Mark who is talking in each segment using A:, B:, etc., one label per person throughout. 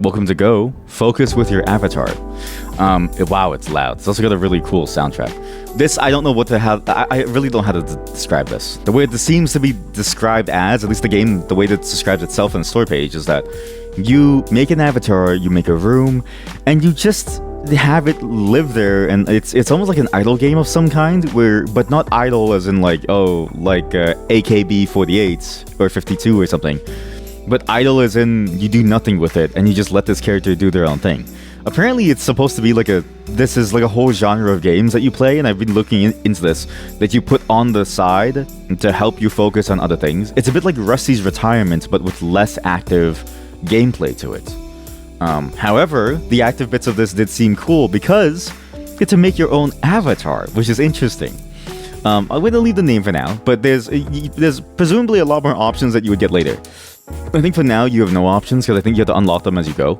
A: Welcome to Go. Focus with your avatar. Wow, it's loud. It's also got a really cool soundtrack. This, I don't know what to have. I really don't know how to describe this. The way this seems to be described as, at least the game, the way that it describes itself in the store page is that you make an avatar, you make a room, and you just have it live there, and it's almost like an idle game of some kind, but not idle as in like AKB 48 or 52 or something, but idle as in you do nothing with it and you just let this character do their own thing. Apparently it's supposed to be like this is like a whole genre of games that you play, and I've been looking into this, that you put on the side to help you focus on other things. It's a bit like Rusty's Retirement, but with less active gameplay to it. However, the active bits of this did seem cool because you get to make your own avatar, which is interesting. I'm going to leave the name for now, but there's presumably a lot more options that you would get later. I think for now you have no options because I think you have to unlock them as you go.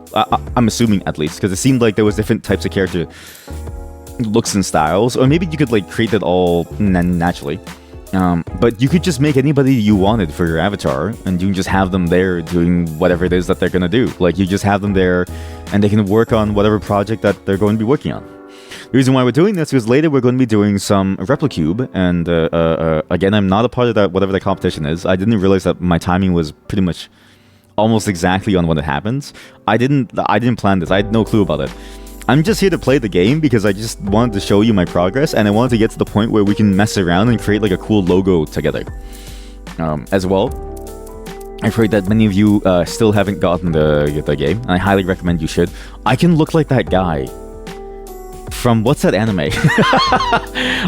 A: I'm assuming, at least, because it seemed like there was different types of character looks and styles, or maybe you could like create it all naturally. But you could just make anybody you wanted for your avatar, and you can just have them there doing whatever it is that they're gonna do. Like, you just have them there, and they can work on whatever project that they're going to be working on. The reason why we're doing this is later we're going to be doing some Replicube, and again, I'm not a part of that, whatever the competition is. I didn't realize that my timing was pretty much almost exactly on when it happens. I didn't plan this. I had no clue about it. I'm just here to play the game because I just wanted to show you my progress, and I wanted to get to the point where we can mess around and create like a cool logo together. As well, I've heard that many of you still haven't gotten the game, and I highly recommend you should. I can look like that guy from, what's that anime?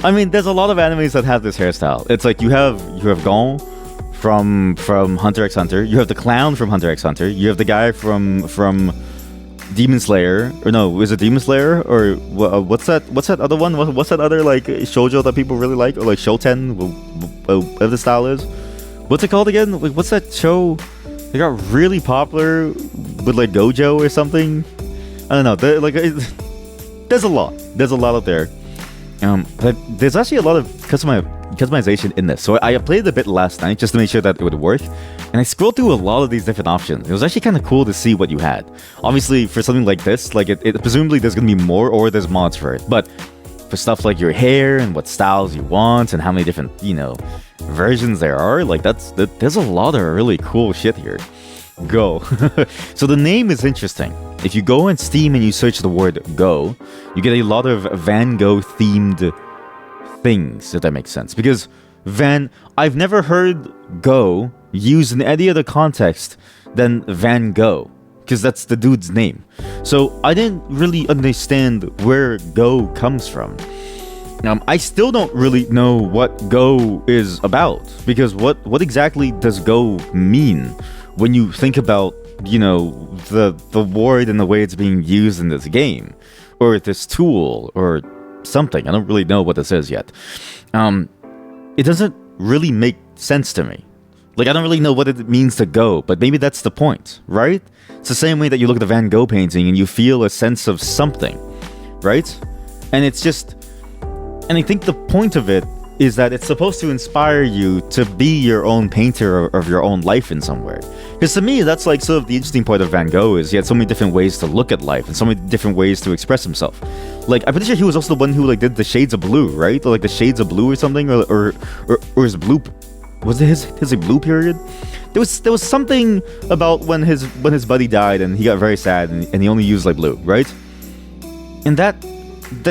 A: I mean, there's a lot of animes that have this hairstyle. It's like you have gogh from Hunter x Hunter, you have the clown from Hunter x Hunter, you have the guy from Demon Slayer, or no, is it Demon Slayer, or what's that other one? What's that other like shoujo that people really like, or like Shoten, whatever the style is? What's it called again? Like, what's that show? They got really popular with like Gojo or something. I don't know. There's a lot out there. But there's actually a lot of customization in this. So I played it a bit last night just to make sure that it would work, and I scrolled through a lot of these different options. It was actually kind of cool to see what you had. Obviously, for something like this, like it presumably there's gonna be more, or there's mods for it. But for stuff like your hair and what styles you want and how many different versions there are, like there's a lot of really cool shit here. Go. So the name is interesting. If you go on Steam and you search the word Go, you get a lot of Van Gogh themed things, if that makes sense. Because I've never heard Go used in any other context than Van Gogh, because that's the dude's name. So I didn't really understand where Go comes from. I still don't really know what Go is about, because what exactly does Go mean when you think about the word and the way it's being used in this game, or this tool, or something. I don't really know what this is yet. It doesn't really make sense to me. Like, I don't really know what it means to go, but maybe that's the point, right? It's the same way that you look at the Van Gogh painting and you feel a sense of something, right? And it's just, and I think the point of it is that it's supposed to inspire you to be your own painter of your own life in some way. Because to me, that's like sort of the interesting part of Van Gogh, is he had so many different ways to look at life and so many different ways to express himself. Like, I'm pretty sure he was also the one who like did the Shades of Blue, right? Or like the Shades of Blue or something, or his blue. Was it his blue period? There was something about when his buddy died and he got very sad and he only used like blue, right? And that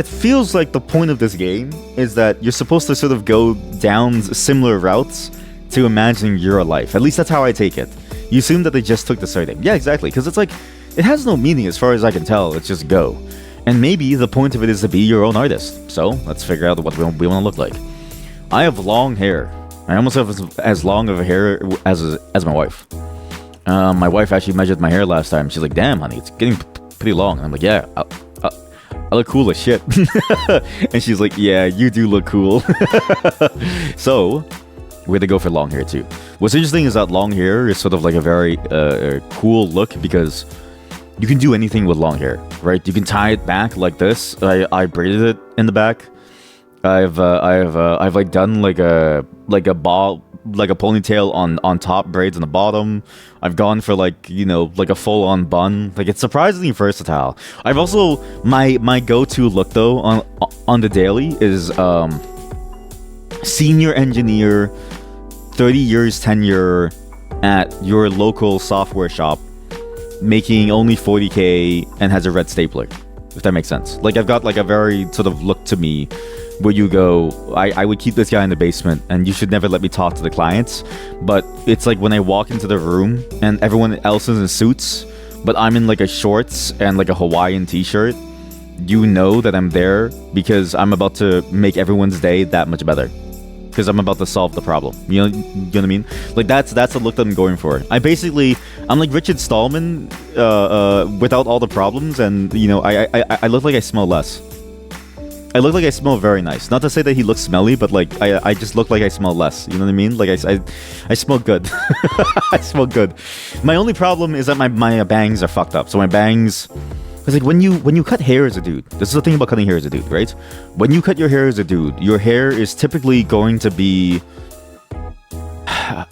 A: feels like the point of this game, is that you're supposed to sort of go down similar routes to imagine your life. At least that's how I take it. You assume that they just took the surname. Yeah, exactly, because it's like, it has no meaning as far as I can tell. It's just Go. And maybe the point of it is to be your own artist. So let's figure out what we want to look like. I have long hair. I almost have as long of a hair as my wife. My wife actually measured my hair last time. She's like, "Damn, honey, it's getting pretty long." And I'm like, "Yeah, I look cool as shit." And she's like, "Yeah, you do look cool." So we're gonna go for long hair too. What's interesting is that long hair is sort of like a very cool look, because you can do anything with long hair, right? You can tie it back like this. I braided it in the back. I've like done like a like a ponytail on top, braids on the bottom. I've gone for like, you know, like a full on bun. Like it's surprisingly versatile. I've also my go-to look though on the daily is senior engineer, 30 years tenure at your local software shop, making only 40K and has a red stapler, if that makes sense. Like I've got like a very sort of look to me where you go, I would keep this guy in the basement and you should never let me talk to the clients. But it's like when I walk into the room and everyone else is in suits, but I'm in like a shorts and like a Hawaiian t-shirt, you know that I'm there because I'm about to make everyone's day that much better. Because I'm about to solve the problem. You know what I mean? Like that's the look that I'm going for. I'm like Richard Stallman without all the problems, and you know, I look like I smell less. I look like I smell very nice. Not to say that he looks smelly, but like I just look like I smell less. You know what I mean? Like I smell good. I smell good. My only problem is that my bangs are fucked up. So my bangs. Because like when you cut hair as a dude, this is the thing about cutting hair as a dude, right? When you cut your hair as a dude, your hair is typically going to be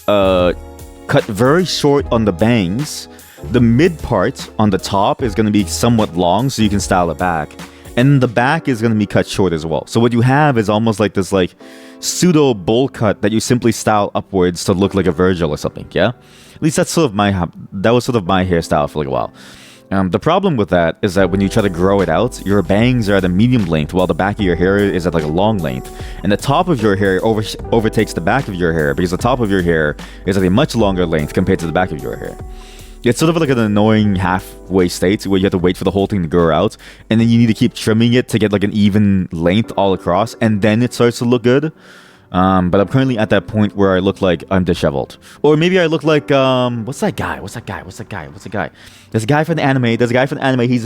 A: cut very short on the bangs. The mid part on the top is going to be somewhat long, so you can style it back. And the back is going to be cut short as well. So what you have is almost like this like pseudo bowl cut that you simply style upwards to look like a Virgil or something, yeah? At least that was sort of my hairstyle for like a while. The problem with that is that when you try to grow it out, your bangs are at a medium length while the back of your hair is at like a long length. And the top of your hair overtakes the back of your hair because the top of your hair is at a much longer length compared to the back of your hair. It's sort of like an annoying halfway state where you have to wait for the whole thing to grow out, and then you need to keep trimming it to get like an even length all across, and then it starts to look good. But I'm currently at that point where I look like I'm disheveled. Or maybe I look like, what's that guy? There's a guy from the anime. He's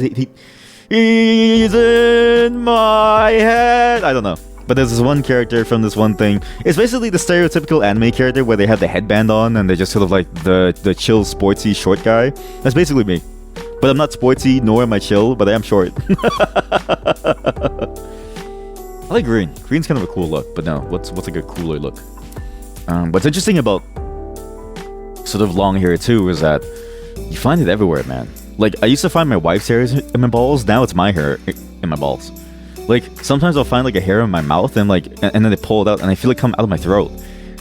A: in my head. I don't know. But there's this one character from this one thing. It's basically the stereotypical anime character where they have the headband on and they're just sort of like the chill, sportsy, short guy. That's basically me. But I'm not sportsy, nor am I chill, but I am short. I like green. Green's kind of a cool look, but no, what's like a cooler look? What's interesting about sort of long hair too is that you find it everywhere, man. Like I used to find my wife's hair in my balls. Now it's my hair in my balls. Like sometimes I'll find like a hair in my mouth and like, and then they pull it out and I feel it come out of my throat.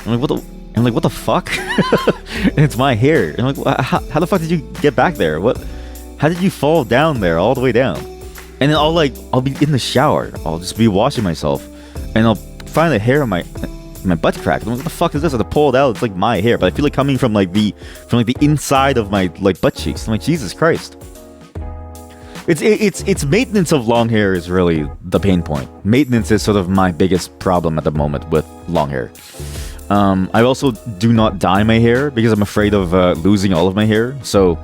A: I'm like, what the fuck? And it's my hair. And I'm like, how the fuck did you get back there? How did you fall down there all the way down? And then I'll be in the shower. I'll just be washing myself, and I'll find a hair on my butt crack. I'm like, what the fuck is this? I have to pull it out. It's like my hair, but I feel like coming from the inside of my like butt cheeks. I'm like, Jesus Christ. It's maintenance of long hair is really the pain point. Maintenance is sort of my biggest problem at the moment with long hair. I also do not dye my hair because I'm afraid of losing all of my hair. So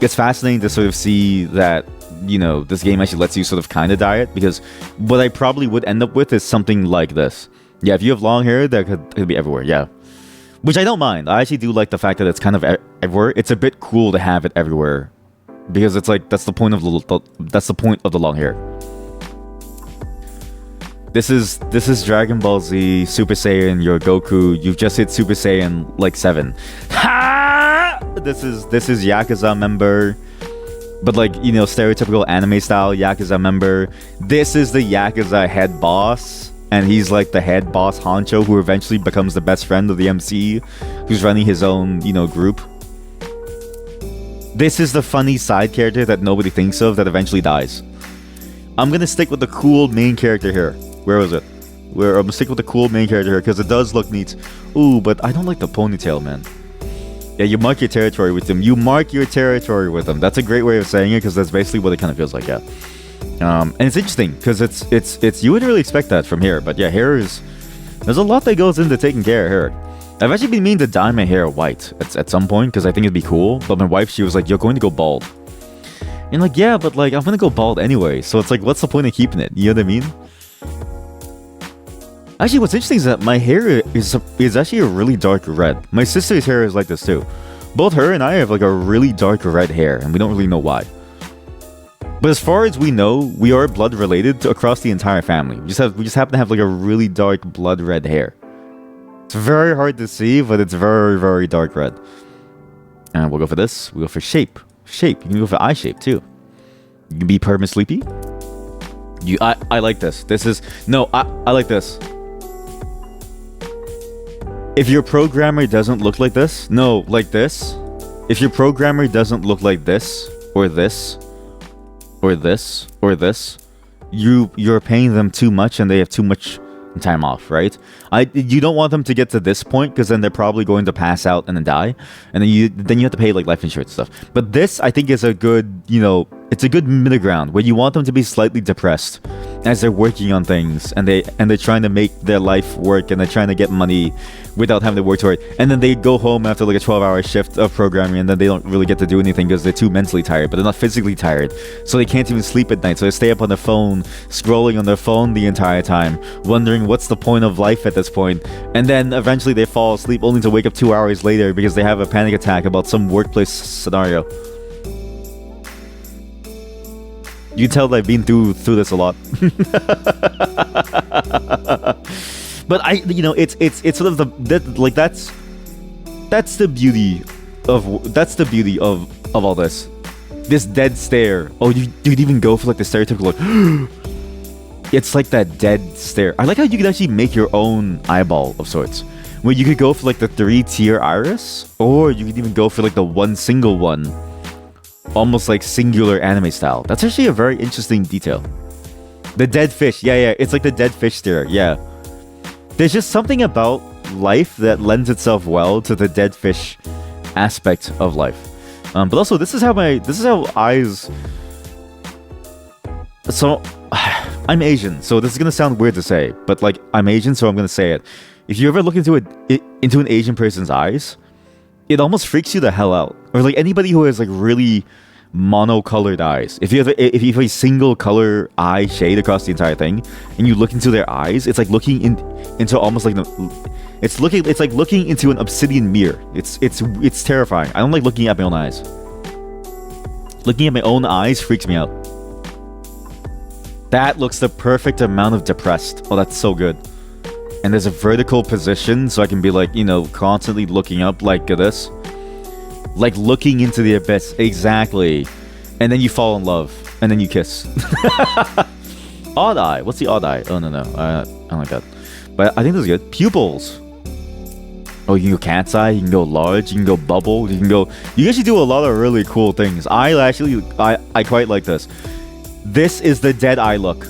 A: it's fascinating to sort of see that, you know, this game actually lets you sort of kind of dye it, because what I probably would end up with is something like this. Yeah, if you have long hair, that could be everywhere, yeah. Which I don't mind. I actually do like the fact that it's kind of everywhere. It's a bit cool to have it everywhere, because it's like, that's the point of the long hair. This is Dragon Ball Z Super Saiyan, your Goku. You've just hit Super Saiyan like 7. Ha! This is Yakuza member. But like, you know, stereotypical anime style Yakuza member. This is the Yakuza head boss. And he's like the head boss honcho who eventually becomes the best friend of the MC, who's running his own, you know, group. This is the funny side character that nobody thinks of that eventually dies. I'm gonna stick with the cool main character here. Where was it? I'm gonna stick with the cool main character here because it does look neat. Ooh, but I don't like the ponytail, man. Yeah, you mark your territory with them. You mark your territory with them. That's a great way of saying it, because that's basically what it kind of feels like, yeah. And it's interesting because it's you wouldn't really expect that from hair, but yeah, there's a lot that goes into taking care of hair. I've actually been meaning to dye my hair white at some point because I think it'd be cool. But my wife, she was like, "You're going to go bald," and like, yeah, but like I'm gonna go bald anyway. So it's like, what's the point of keeping it? You know what I mean? Actually, what's interesting is that my hair is actually a really dark red. My sister's hair is like this too. Both her and I have like a really dark red hair, and we don't really know why. But as far as we know, we are blood related across the entire family. We just happen to have like a really dark blood red hair. It's very hard to see, but it's very, very dark red. And we'll go for this. We'll go for shape. Shape. You can go for eye shape too. You can be perma sleepy. I like this. This is no. I like this. If your programmer doesn't look like this, no, like this. If your programmer doesn't look like this or this or this or this, you're paying them too much and they have too much time off, right? You don't want them to get to this point because then they're probably going to pass out and then die, and then you have to pay like life insurance stuff. But this, I think, is a good, it's a good middle ground where you want them to be slightly depressed as they're working on things and they're trying to make their life work and they're trying to get money without having to work toward it. And then they go home after like a 12-hour shift of programming and then they don't really get to do anything because they're too mentally tired, but they're not physically tired, so they can't even sleep at night, so they stay up on their phone, scrolling on their phone the entire time, wondering what's the point of life at this point. And then eventually they fall asleep only to wake up 2 hours later because they have a panic attack about some workplace scenario. You can tell that I've been through this a lot. But it's sort of that's the beauty of all this. This dead stare. Oh, you'd even go for like the stereotypical like it's like that dead stare. I like how you could actually make your own eyeball of sorts. Where you could go for like the 3-tier iris, or you could even go for like the one single one. Almost like singular anime style. That's actually a very interesting detail. The dead fish. Yeah. It's like the dead fish stare. Yeah. There's just something about life that lends itself well to the dead fish aspect of life. But also, this is how eyes. So, I'm Asian, so this is gonna sound weird to say, but like I'm Asian, so I'm gonna say it. If you ever look into an Asian person's eyes, it almost freaks you the hell out. Or like anybody who has like really monocolored eyes. If you have a single color eye shade across the entire thing, and you look into their eyes, it's like looking into almost like it's like looking into an obsidian mirror. It's terrifying. I don't like looking at my own eyes. Looking at my own eyes freaks me out. That looks the perfect amount of depressed. Oh, that's so good. And there's a vertical position, so I can be like, constantly looking up like this. Like looking into the abyss. Exactly. And then you fall in love. And then you kiss. Odd eye. What's the odd eye? Oh, no. I don't like that. But I think this is good. Pupils. Oh, you can go cat's eye. You can go large. You can go bubble. You can actually do a lot of really cool things. I quite like this. This is the dead eye look.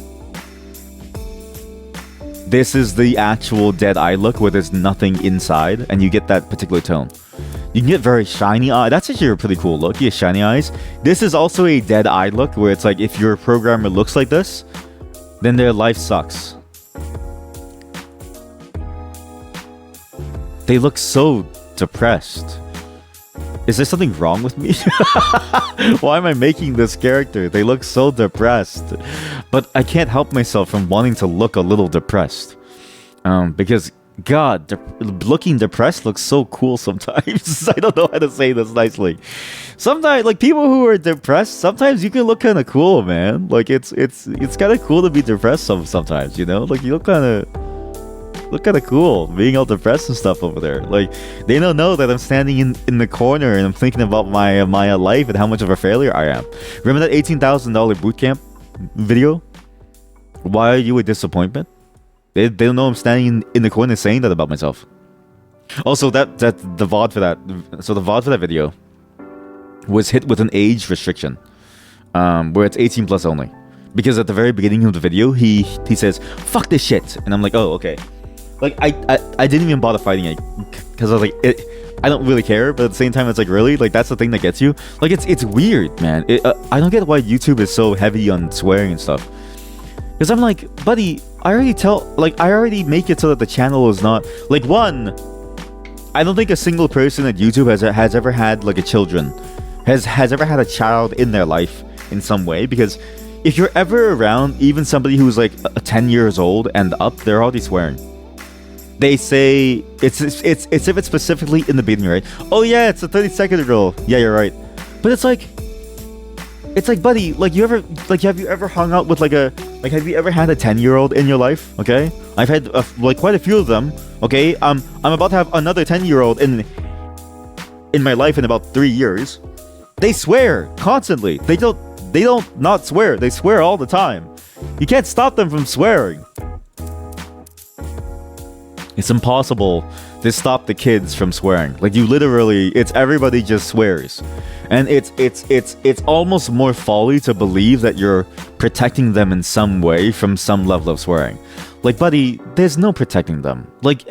A: This is the actual dead eye look where there's nothing inside and you get that particular tone. You can get very shiny eye. That's actually a pretty cool look. You get shiny eyes. This is also a dead eye look where it's like if your programmer looks like this, then their life sucks. They look so depressed. Is there something wrong with me? Why am I making this character? They look so depressed. But I can't help myself from wanting to look a little depressed. Because, God, looking depressed looks so cool sometimes. I don't know how to say this nicely. Sometimes, like, people who are depressed, sometimes you can look kind of cool, man. Like, it's kind of cool to be depressed sometimes, Like, you look kind of cool being all depressed and stuff over there. Like, they don't know that I'm standing in the corner and I'm thinking about my life and how much of a failure I am. Remember that $18,000 bootcamp video? Why are you a disappointment? They don't know I'm standing in the corner saying that about myself. Also, the VOD for that. So the VOD for that video was hit with an age restriction, where it's 18 plus only. Because at the very beginning of the video, he says, "Fuck this shit," and I'm like, "Oh, okay." Like, I didn't even bother fighting it because I was like, I don't really care, but at the same time, it's like, really? Like, that's the thing that gets you? Like, it's weird, man. I don't get why YouTube is so heavy on swearing and stuff. Because I'm like, buddy, I already make it so that the channel is not... Like, one, I don't think a single person at YouTube has ever had, like, has ever had a child in their life in some way, because if you're ever around even somebody who's, like, 10 years old and up, they're already swearing. They say it's if it's specifically in the beginning, right? Oh yeah, it's a 30-second rule. Yeah, you're right. But it's like, buddy, like have you ever hung out with have you ever had a 10-year-old in your life? Okay, I've had quite a few of them. Okay, I'm about to have another 10-year-old in my life in about 3 years. They swear constantly. They don't not swear. They swear all the time. You can't stop them from swearing. It's impossible to stop the kids from swearing. Like, you literally, it's everybody just swears. And it's almost more folly to believe that you're protecting them in some way from some level of swearing. Like, buddy, there's no protecting them. Like,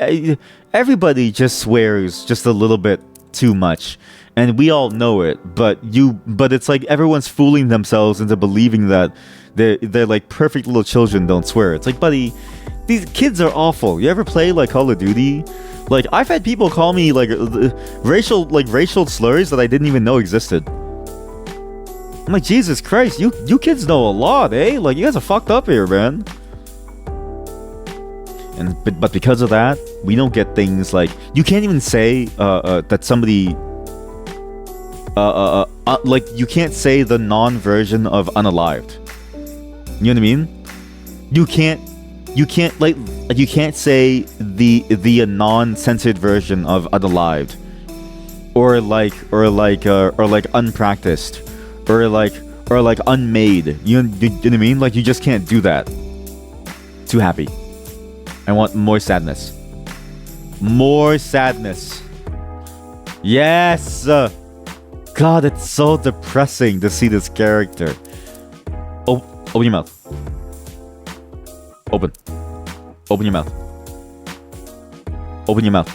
A: everybody just swears just a little bit too much, and we all know it. But it's like everyone's fooling themselves into believing that they're like perfect little children don't swear. It's like, buddy, these kids are awful. You ever play like Call of Duty? Like, I've had people call me like racial slurs that I didn't even know existed. I'm like, Jesus Christ, you kids know a lot, eh? Like, you guys are fucked up here, man. But because of that, we don't get things like, you can't even say that somebody like, you can't say the non-version of unalived. You know what I mean? You can't say the non-censored version of unalived, or like unpracticed, or like unmade. You know what I mean? Like, you just can't do that. Too happy. I want more sadness. More sadness. Yes! God, it's so depressing to see this character. Oh, open your mouth. Open. Open your mouth. Open your mouth.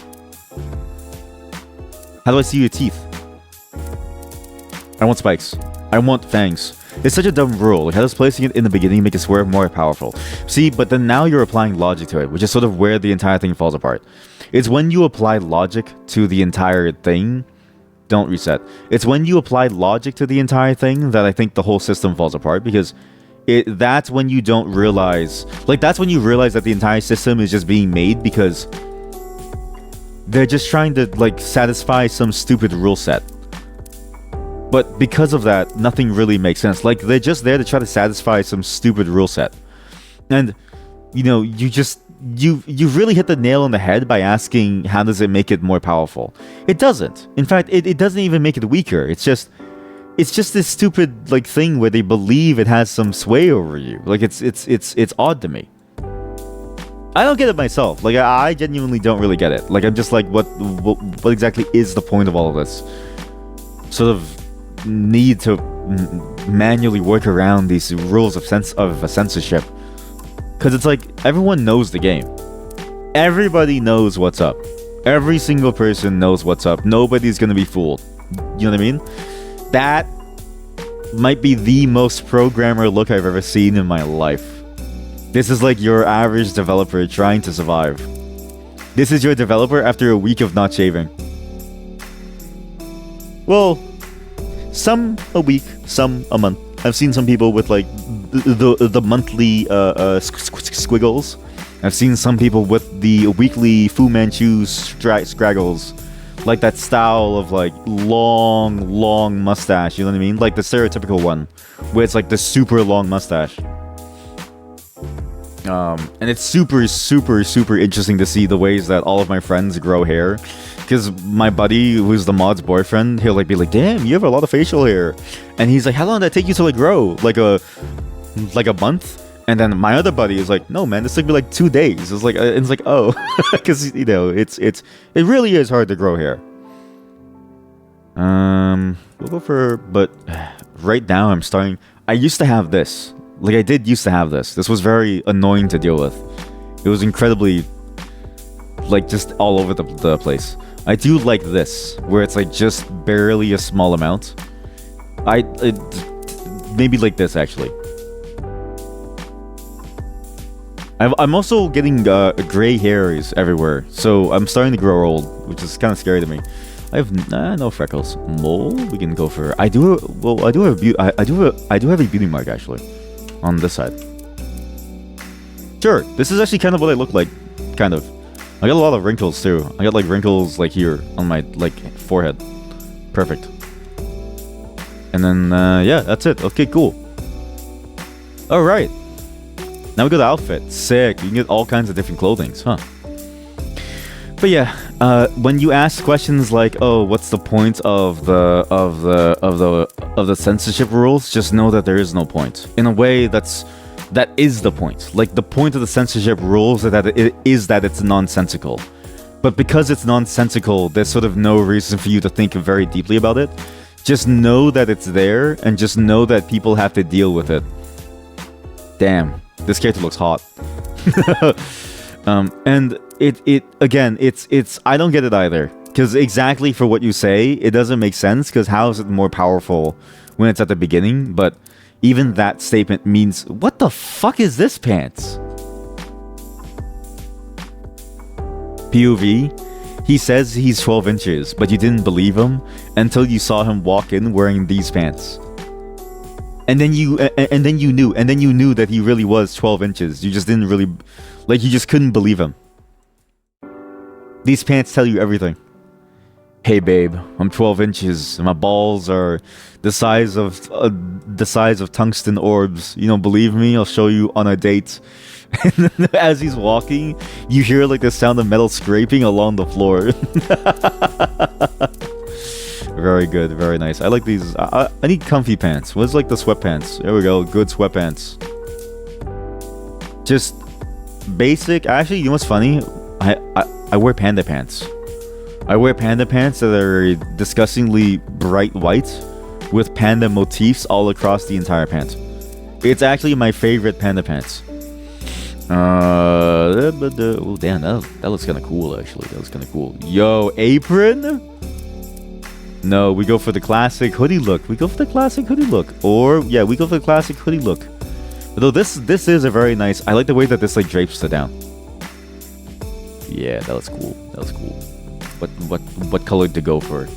A: How do I see your teeth? I want spikes. I want fangs. It's such a dumb rule. Like, how does placing it in the beginning make it swear more powerful? See, but then now you're applying logic to it, which is sort of where the entire thing falls apart. It's when you apply logic to the entire thing. Don't reset. It's when you apply logic to the entire thing that I think the whole system falls apart, because that's when you don't realize, like, that's when you realize that the entire system is just being made because they're just trying to, like, satisfy some stupid rule set. But because of that, nothing really makes sense. Like, they're just there to try to satisfy some stupid rule set. And, you know, you really hit the nail on the head by asking, how does it make it more powerful? It doesn't. In fact, it doesn't even make it weaker. It's just this stupid, like, thing where they believe it has some sway over you. Like, it's odd to me. I don't get it myself. Like, I genuinely don't really get it. Like, I'm just like, what exactly is the point of all of this? Sort of need to manually work around these rules of censorship, because it's like everyone knows the game. Everybody knows what's up. Every single person knows what's up. Nobody's gonna be fooled. You know what I mean? That might be the most programmer look I've ever seen in my life. This is like your average developer trying to survive. This is your developer after a week of not shaving. Well, some a week, some a month. I've seen some people with like the monthly squiggles. I've seen some people with the weekly Fu Manchu scraggles, like that style of like long mustache. You know what I mean? Like the stereotypical one, where it's like the super long mustache. And it's super interesting to see the ways that all of my friends grow hair. Because my buddy, who's the mod's boyfriend, he'll like be like, "Damn, you have a lot of facial hair," and he's like, "How long did that take you to like grow? Like a month?" And then my other buddy is like, "No, man, this took me like 2 days." It's like, oh, because you know, it really is hard to grow hair. We'll go for, but right now I'm starting. I used to have this. Like, I did used to have this. This was very annoying to deal with. It was incredibly, like, just all over the place. I do like this, where it's like just barely a small amount. Maybe like this, actually. I'm also getting gray hairs everywhere, so I'm starting to grow old, which is kind of scary to me. I have no freckles. Mole, we can go for. I do have a beauty mark actually, on this side. Sure, this is actually kind of what I look like, kind of. I got a lot of wrinkles too. I got like wrinkles like here on my like forehead. Perfect. And then yeah, that's it. Okay, cool. All right. Now we go to outfit. Sick. You can get all kinds of different clothings, huh? But yeah, when you ask questions like, "Oh, what's the point of the censorship rules?" Just know that there is no point. In a way, that is the point. Like the point of the censorship rules is that it's nonsensical. But because it's nonsensical, there's sort of no reason for you to think very deeply about it. Just know that it's there, and just know that people have to deal with it. Damn, this character looks hot. And it's I don't get it either, because exactly for what you say, it doesn't make sense, because how is it more powerful when it's at the beginning? But even that statement means, what the fuck is this pants? POV, he says he's 12 inches, but you didn't believe him until you saw him walk in wearing these pants. And then you knew that he really was 12 inches. You just didn't really, like, you just couldn't believe him. These pants tell you everything. Hey babe, I'm 12 inches and my balls are the size of tungsten orbs. You don't believe me? I'll show you on a date. And then as he's walking, you hear like the sound of metal scraping along the floor. Very good, very nice. I like these. I need comfy pants. What's like the sweatpants? There we go, good sweatpants. Just basic. Actually, you know what's funny? I wear panda pants. I wear panda pants that are disgustingly bright white with panda motifs all across the entire pant. It's actually my favorite panda pants. Oh damn, that looks kind of cool actually. That looks kind of cool. Yo, apron? No, we go for the classic hoodie look. We go for the classic hoodie look. Or yeah, we go for the classic hoodie look. Although this is a very nice. I like the way that this like drapes it down. Yeah, that was cool. That was cool. What color to go for?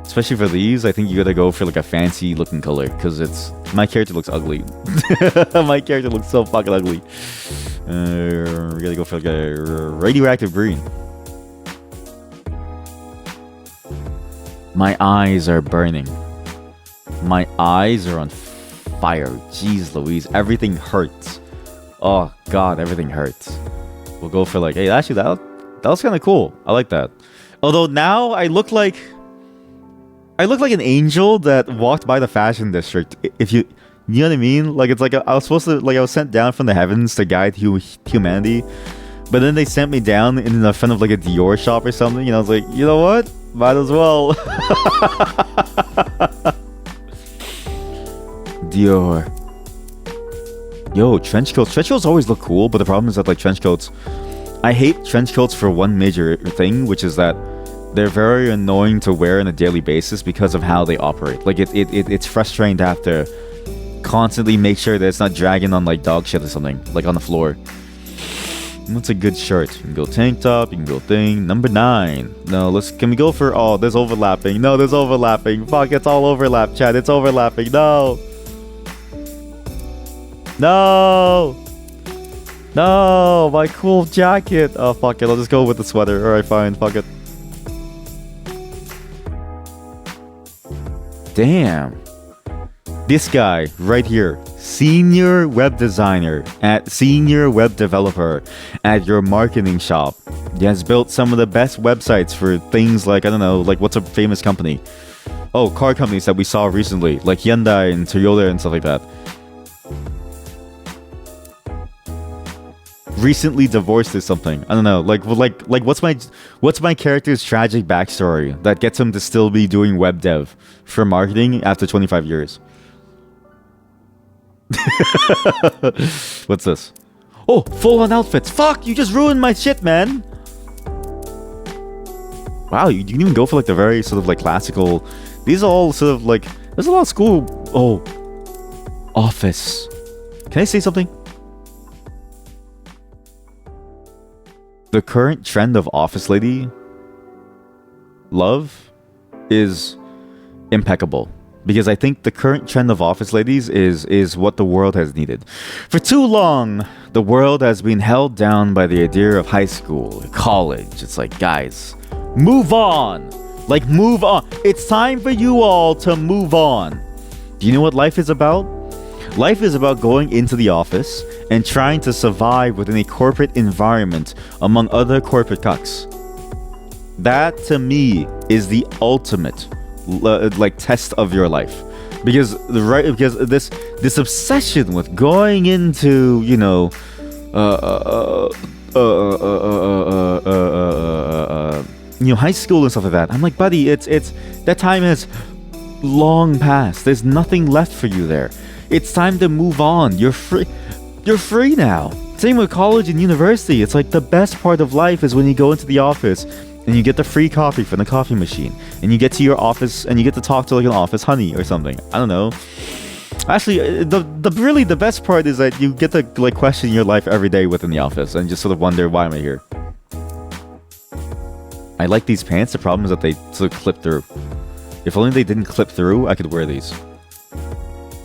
A: Especially for these, I think you gotta go for like a fancy looking color, because my character looks ugly. My character looks so fucking ugly. We gotta go for like a radioactive green. My eyes are burning. My eyes are on fire. Jeez Louise, everything hurts. Oh god, everything hurts. We'll go for like, hey, actually that was kind of cool. I like that. Although now I look like an angel that walked by the fashion district. If you know what I mean? Like it's like I was sent down from the heavens to guide humanity, but then they sent me down in the front of like a Dior shop or something, and I was like, you know what? Might as well. Dior. Yo, trench coats. Trench coats always look cool, but the problem is that like trench coats, I hate trench coats for one major thing, which is that they're very annoying to wear on a daily basis because of how they operate. Like it's frustrating to have to constantly make sure that it's not dragging on like dog shit or something, like on the floor. What's a good shirt? You can go tank top, you can go thing. Number 9. No, can we go for, oh, there's overlapping. No, there's overlapping. Fuck, it's all overlap, chat. It's overlapping. No. No. No, my cool jacket. Oh, fuck it. I'll just go with the sweater. Alright, fine. Fuck it. Damn. This guy right here. Senior web designer at senior web developer at your marketing shop. He has built some of the best websites for things like, I don't know, like what's a famous company? Oh, car companies that we saw recently, like Hyundai and Toyota and stuff like that. Recently divorced or something. I don't know. Like what's my character's tragic backstory that gets him to still be doing web dev for marketing after 25 years? What's this? Oh, full-on outfits. Fuck, you just ruined my shit, man. Wow, you didn't even go for like the very sort of like classical. These are all sort of like, there's a lot of school. Oh, office. Can I say something? The current trend of office lady love is impeccable. Because I think the current trend of office ladies is what the world has needed. For too long, the world has been held down by the idea of high school, college. It's like, guys, move on. Like, move on. It's time for you all to move on. Do you know what life is about? Life is about going into the office and trying to survive within a corporate environment among other corporate cucks. That to me is the ultimate like test of your life, because this obsession with going into, you know, high school and stuff like that. I'm like, buddy, it's that time has long past. There's nothing left for you there. It's time to move on. You're free. You're free now. Same with college and university. It's like the best part of life is when you go into the office and you get the free coffee from the coffee machine, and you get to your office and you get to talk to like an office honey or something. I don't know. Actually, the best part is that you get to like question your life every day within the office and just sort of wonder, why am I here? I like these pants. The problem is that they sort of clip through. If only they didn't clip through, I could wear these.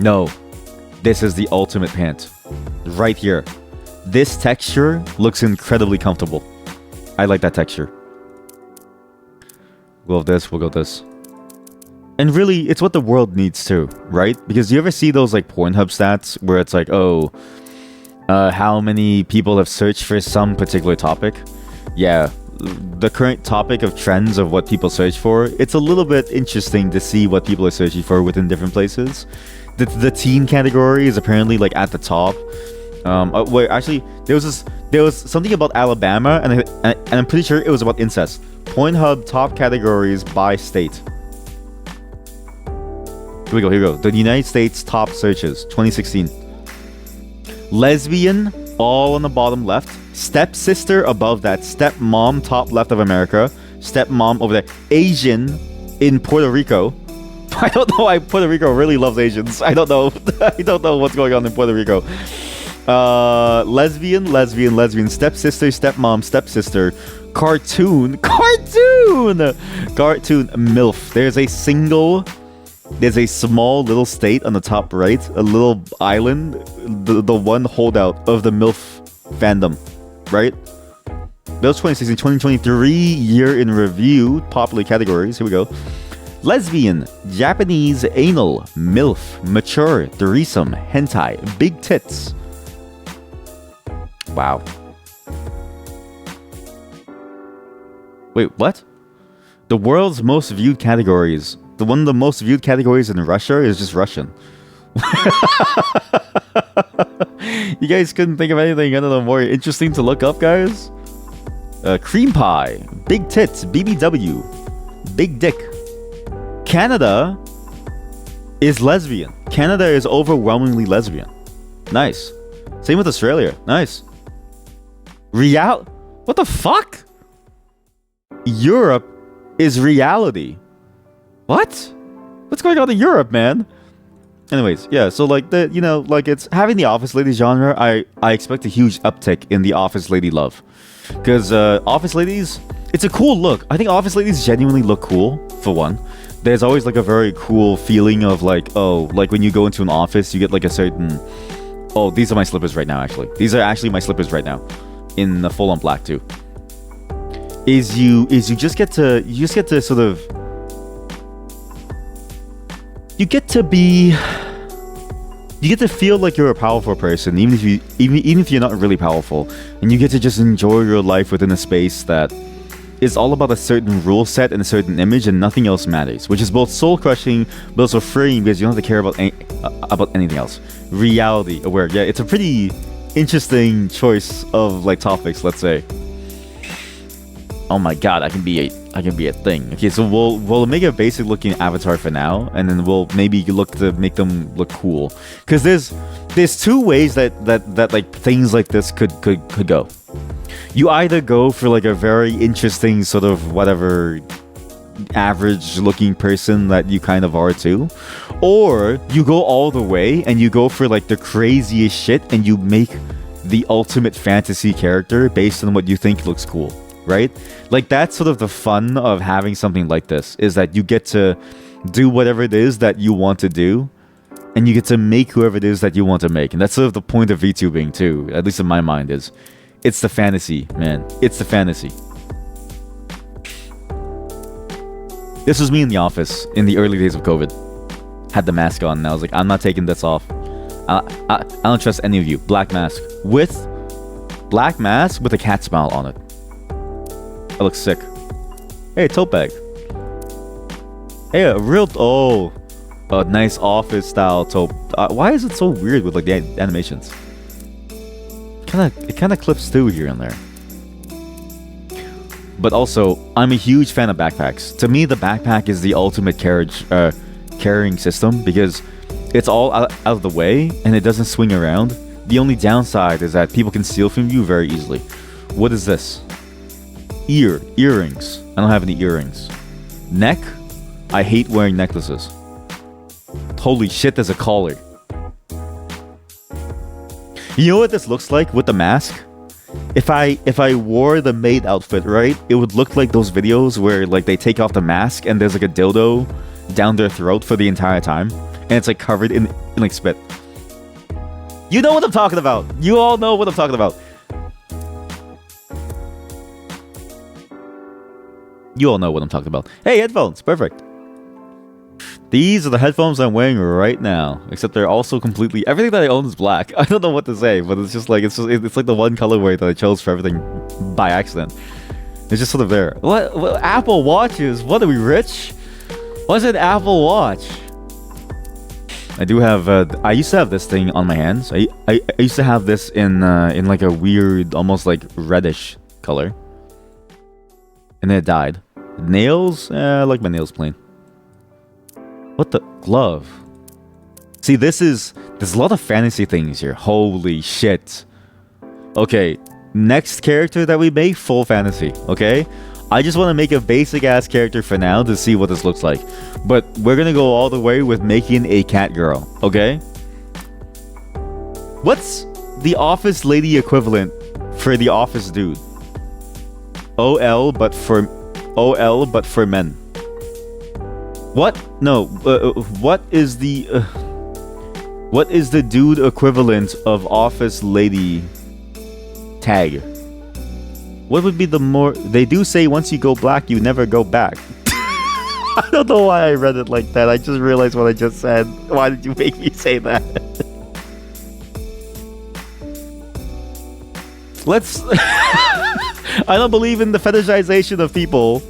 A: No, this is the ultimate pant. Right here. This texture looks incredibly comfortable. I like that texture. We'll go with this. And really, it's what the world needs too, right? Because you ever see those like Pornhub stats where it's like, oh, how many people have searched for some particular topic? Yeah, the current topic of trends of what people search for, it's a little bit interesting to see what people are searching for within different places. The teen category is apparently like at the top. Wait, actually, there was something about Alabama, and I'm pretty sure it was about incest. Pornhub top categories by state. Here we go. The United States top searches, 2016. Lesbian, all on the bottom left. Stepsister above that. Stepmom, top left of America. Stepmom over there. Asian in Puerto Rico. I don't know why Puerto Rico really loves Asians. I don't know. I don't know what's going on in Puerto Rico. Lesbian. Stepsister, stepmom, stepsister. Cartoon. MILF. There's a small little state on the top right, a little island, the one holdout of the MILF fandom, right? That was 2016, 2023 year in review, popular categories. Here we go. Lesbian, Japanese, anal, MILF, mature, threesome, hentai, big tits. Wow. Wait, what? The world's most viewed categories. One of the most viewed categories in Russia is just Russian. You guys couldn't think of anything, I don't know, more interesting to look up, guys? Cream pie, big tits, BBW, big dick. Canada is lesbian. Canada is overwhelmingly lesbian. Nice. Same with Australia. Nice. What the fuck? Europe is reality. What? What's going on in Europe, man? Anyways, yeah, so like it's having the office lady genre, I expect a huge uptick in the office lady love. Because office ladies, it's a cool look. I think office ladies genuinely look cool, for one. There's always like a very cool feeling of like, oh, like when you go into an office, you get like a certain, oh, these are my slippers right now, actually. These are actually my slippers right now. In the full on black too. You just get to sort of, you get to feel like you're a powerful person, even if you're not really powerful, and you get to just enjoy your life within a space that is all about a certain rule set and a certain image, and nothing else matters, which is both soul crushing but also freeing, because you don't have to care about anything else. Reality aware. Yeah, it's a pretty interesting choice of like topics, let's say. Oh my god, I can be a thing. Okay, so we'll make a basic looking avatar for now, and then we'll maybe look to make them look cool. Because there's two ways that like things like this could go. You either go for like a very interesting sort of whatever average looking person that you kind of are too, or you go all the way and you go for like the craziest shit and you make the ultimate fantasy character based on what you think looks cool. Right? Like that's sort of the fun of having something like this, is that you get to do whatever it is that you want to do, and you get to make whoever it is that you want to make. And that's sort of the point of VTubing too, at least in my mind, is it's the fantasy, man. It's the fantasy. This was me in the office in the early days of COVID. Had the mask on and I was like, I'm not taking this off. I don't trust any of you. Black mask with a cat smile on it. That looks sick. Hey, tote bag. Hey, a real a nice office style tote. Why is it so weird with like the animations? It kind of clips through here and there. But also, I'm a huge fan of backpacks. To me, the backpack is the ultimate carrying system because it's all out of the way and it doesn't swing around. The only downside is that people can steal from you very easily. What is this? Earrings. I don't have any earrings. Neck? I hate wearing necklaces. Holy shit, there's a collar. You know what this looks like with the mask? If I wore the maid outfit, right, it would look like those videos where like they take off the mask and there's like a dildo down their throat for the entire time, and it's like covered in like spit. You know what I'm talking about. You all know what I'm talking about. You all know what I'm talking about. Hey, headphones, perfect. These are the headphones I'm wearing right now, except they're also completely, everything that I own is black. I don't know what to say, but it's just like, it's like the one colorway that I chose for everything by accident. It's just sort of there. What Apple Watches? What are we, rich? What's an Apple Watch? I do have, I used to have this thing on my hands. I used to have this in like a weird, almost like reddish color. And then it died. Nails? I like my nails plain. What the? Glove. See, there's a lot of fantasy things here. Holy shit. Okay, next character that we make, full fantasy, okay? I just want to make a basic-ass character for now to see what this looks like. But we're gonna go all the way with making a cat girl, okay? What's the office lady equivalent for the office dude? OL, but for men. What? No. What is the dude equivalent of office lady tag? What would be the more? They do say once you go black, you never go back. I don't know why I read it like that. I just realized what I just said. Why did you make me say that? Let's. I don't believe in the fetishization of people.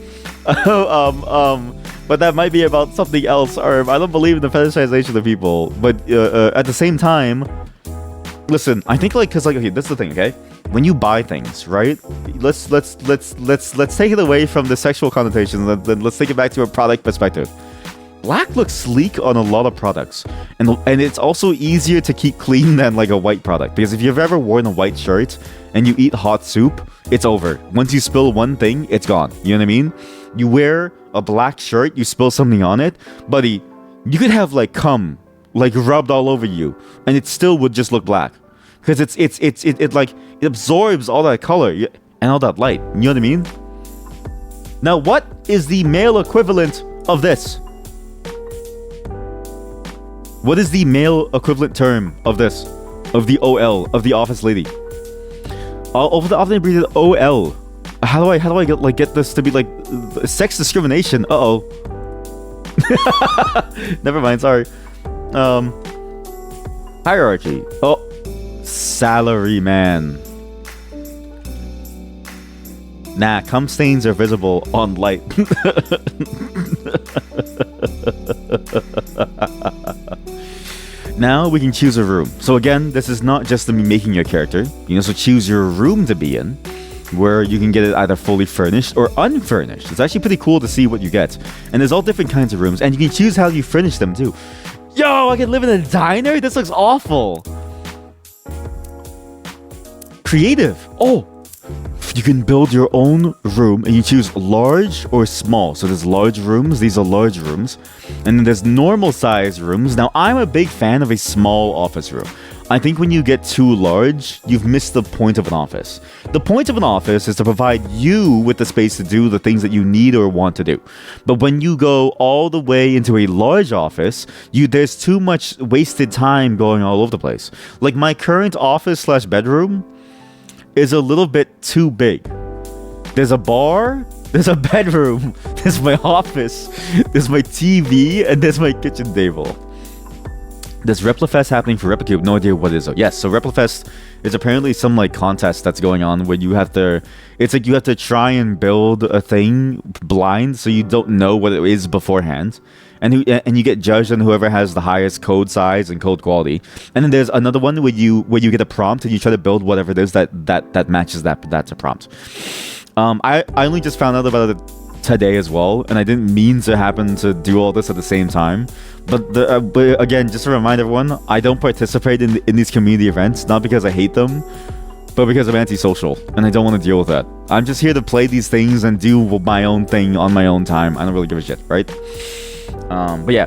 A: But that might be about something else. Or I don't believe in the fetishization of people. But at the same time, listen. I think like because like okay, that's the thing. Okay, when you buy things, right? Let's take it away from the sexual connotations. Let's take it back to a product perspective. Black looks sleek on a lot of products, and it's also easier to keep clean than like a white product. Because if you've ever worn a white shirt and you eat hot soup, it's over. Once you spill one thing, it's gone. You know what I mean? You wear a black shirt, you spill something on it, buddy, you could have like cum like rubbed all over you, and it still would just look black because it like it absorbs all that color and all that light. You know what I mean? Now, what is the male equivalent of this? What is the male equivalent term of this? Of the OL, of the office lady? Of the often abbreviated OL. How do I get this to be like sex discrimination? Uh-oh. Never mind, sorry. Hierarchy. Oh, salary man. Nah, cum stains are visible on light. Now we can choose a room. So again, this is not just me making your character. You know, so choose your room to be in, where you can get it either fully furnished or unfurnished. It's actually pretty cool to see what you get. And there's all different kinds of rooms, and you can choose how you furnish them too. Yo, I can live in a diner? This looks awful. Creative. Oh, you can build your own room, and you choose large or small. So there's large rooms. These are large rooms. And then there's normal size rooms. Now, I'm a big fan of a small office room. I think when you get too large, you've missed the point of an office. The point of an office is to provide you with the space to do the things that you need or want to do. But when you go all the way into a large office, there's too much wasted time going all over the place. Like my current office / bedroom is a little bit too big. There's a bar, there's a bedroom, there's my office, there's my TV, and there's my kitchen table. There's Replifest happening for Replicube. No idea what it is though. Yes, so Replifest is apparently some like contest that's going on where you have to. It's like you have to try and build a thing blind, so you don't know what it is beforehand, and you get judged on whoever has the highest code size and code quality. And then there's another one where you get a prompt and you try to build whatever it is that matches that's a prompt. I only just found out about it today as well, and I didn't mean to happen to do all this at the same time. But again, just to remind everyone, I don't participate in these community events, not because I hate them, but because I'm antisocial, and I don't want to deal with that. I'm just here to play these things and do my own thing on my own time. I don't really give a shit, right? But yeah,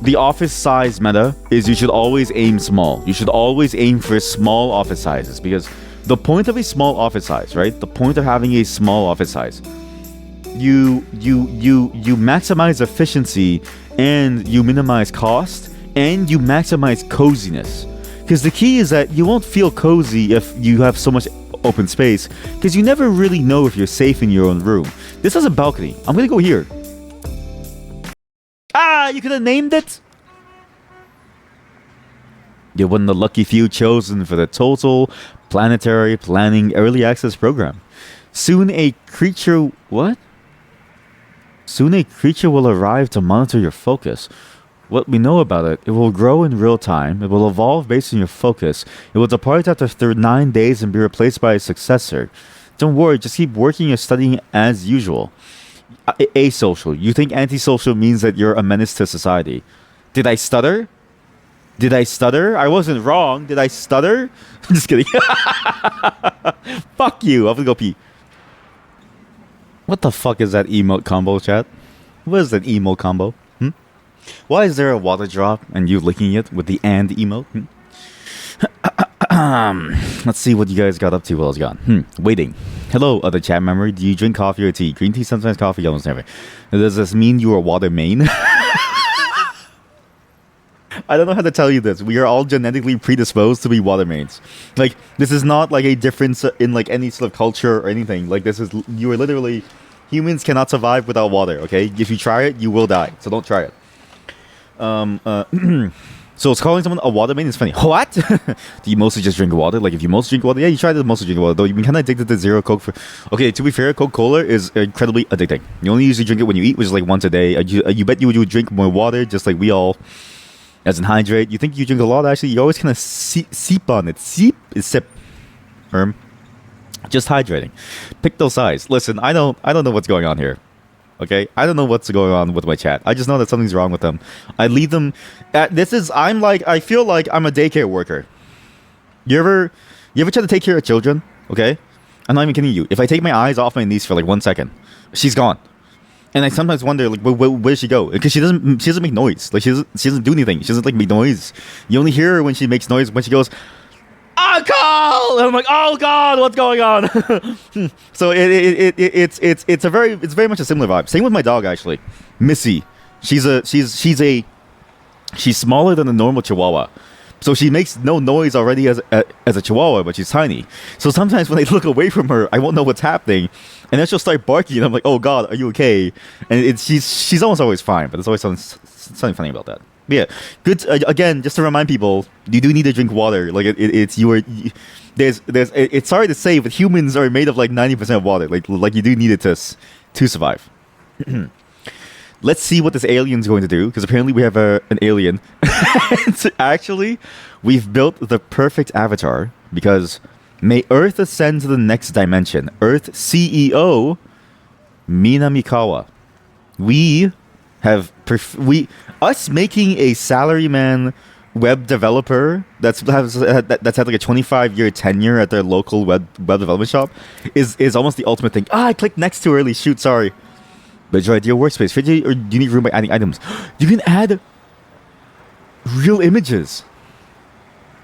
A: the office size meta is you should always aim small. You should always aim for small office sizes, because the point of a small office size, right? The point of having a small office size, you maximize efficiency, and you minimize cost, and you maximize coziness. Because the key is that you won't feel cozy if you have so much open space, because you never really know if you're safe in your own room. This has a balcony. I'm gonna go here. Ah, you could have named it. You're one of the lucky few chosen for the Total Planetary Planning Early Access Program. Soon a creature... What? Soon a creature will arrive to monitor your focus. What we know about it, it will grow in real time, it will evolve based on your focus, it will depart after 9 days and be replaced by a successor. Don't worry, just keep working and studying as usual. Asocial. You think antisocial means that you're a menace to society. Did I stutter? Did I stutter? I wasn't wrong. Did I stutter? Just kidding. Fuck you. I'm gonna go pee. What the fuck is that emote combo, chat? What is that emote combo? Why is there a water drop and you licking it with the and emote? Let's see what you guys got up to while I was gone. Waiting. Hello, other chat member. Do you drink coffee or tea? Green tea, sometimes coffee, almost never. Does this mean you are water main? I don't know how to tell you this. We are all genetically predisposed to be water mains. Like, this is not like a difference in like any sort of culture or anything. Like, this is, you are literally, humans cannot survive without water, okay? If you try it, you will die. So don't try it. So it's calling someone a water main is funny. What? Do you mostly just drink water? Like, if you mostly drink water, yeah, you try to mostly drink water. Though you've been kind of addicted to zero Coke for... Okay, to be fair, Coca-Cola is incredibly addicting. You only usually drink it when you eat, which is like once a day. You bet you would drink more water, just like we all, as in hydrate. You think you drink a lot, actually. You always kind of seep on it. Seep is sip. Just hydrating. Pick those sides. Listen, I don't know what's going on here. Okay, I don't know what's going on with my chat. I just know that something's wrong with them. I leave them. I feel like I'm a daycare worker. You ever try to take care of children? Okay, I'm not even kidding you. If I take my eyes off my niece for like 1 second, she's gone. And I sometimes wonder, like, where does she go? Because she doesn't make noise. Like, she doesn't do anything. She doesn't like make noise. You only hear her when she makes noise, when she goes, "Uncle!" And I'm like, "Oh God, what's going on?" So it's very much a similar vibe. Same with my dog, actually, Missy. She's smaller than a normal Chihuahua, so she makes no noise already as a Chihuahua, but she's tiny. So sometimes when I look away from her, I won't know what's happening, and then she'll start barking, and I'm like, "Oh God, are you okay?" And she's almost always fine, but there's always something funny about that. But yeah, good. Again, just to remind people, you do need to drink water. Like it's sorry to say, but humans are made of like 90% water. Like you do need it to survive. Let's see what this alien's going to do, because apparently we have an alien. Actually, we've built the perfect avatar, because may Earth ascend to the next dimension. Earth CEO Minamikawa. Us making a salaryman web developer that's had like a 25-year tenure at their local web development shop is almost the ultimate thing. I clicked next too early. Shoot, sorry. But your ideal workspace, fit your unique room by adding items. You can add real images.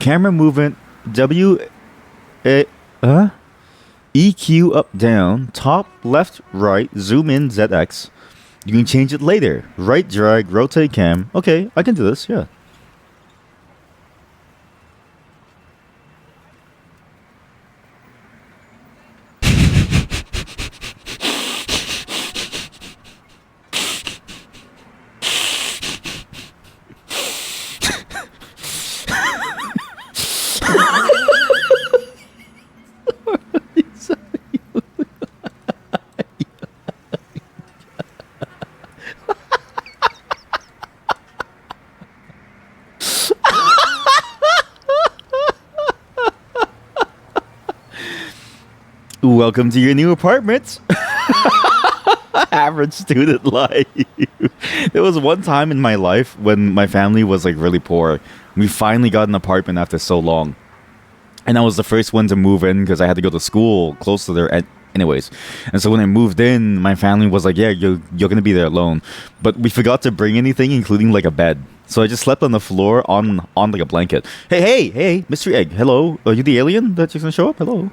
A: Camera movement, EQ up down, top left right, zoom in ZX. You can change it later. Right drag, rotate cam. Okay, I can do this, yeah. Welcome to your new apartment. Average student life. There was one time in my life when my family was like really poor. We finally got an apartment after so long. And I was the first one to move in because I had to go to school close to there anyways. And so when I moved in, my family was like, yeah, you're going to be there alone. But we forgot to bring anything, including like a bed. So I just slept on the floor on like a blanket. Hey, Mystery Egg. Hello. Are you the alien that's going to show up? Hello,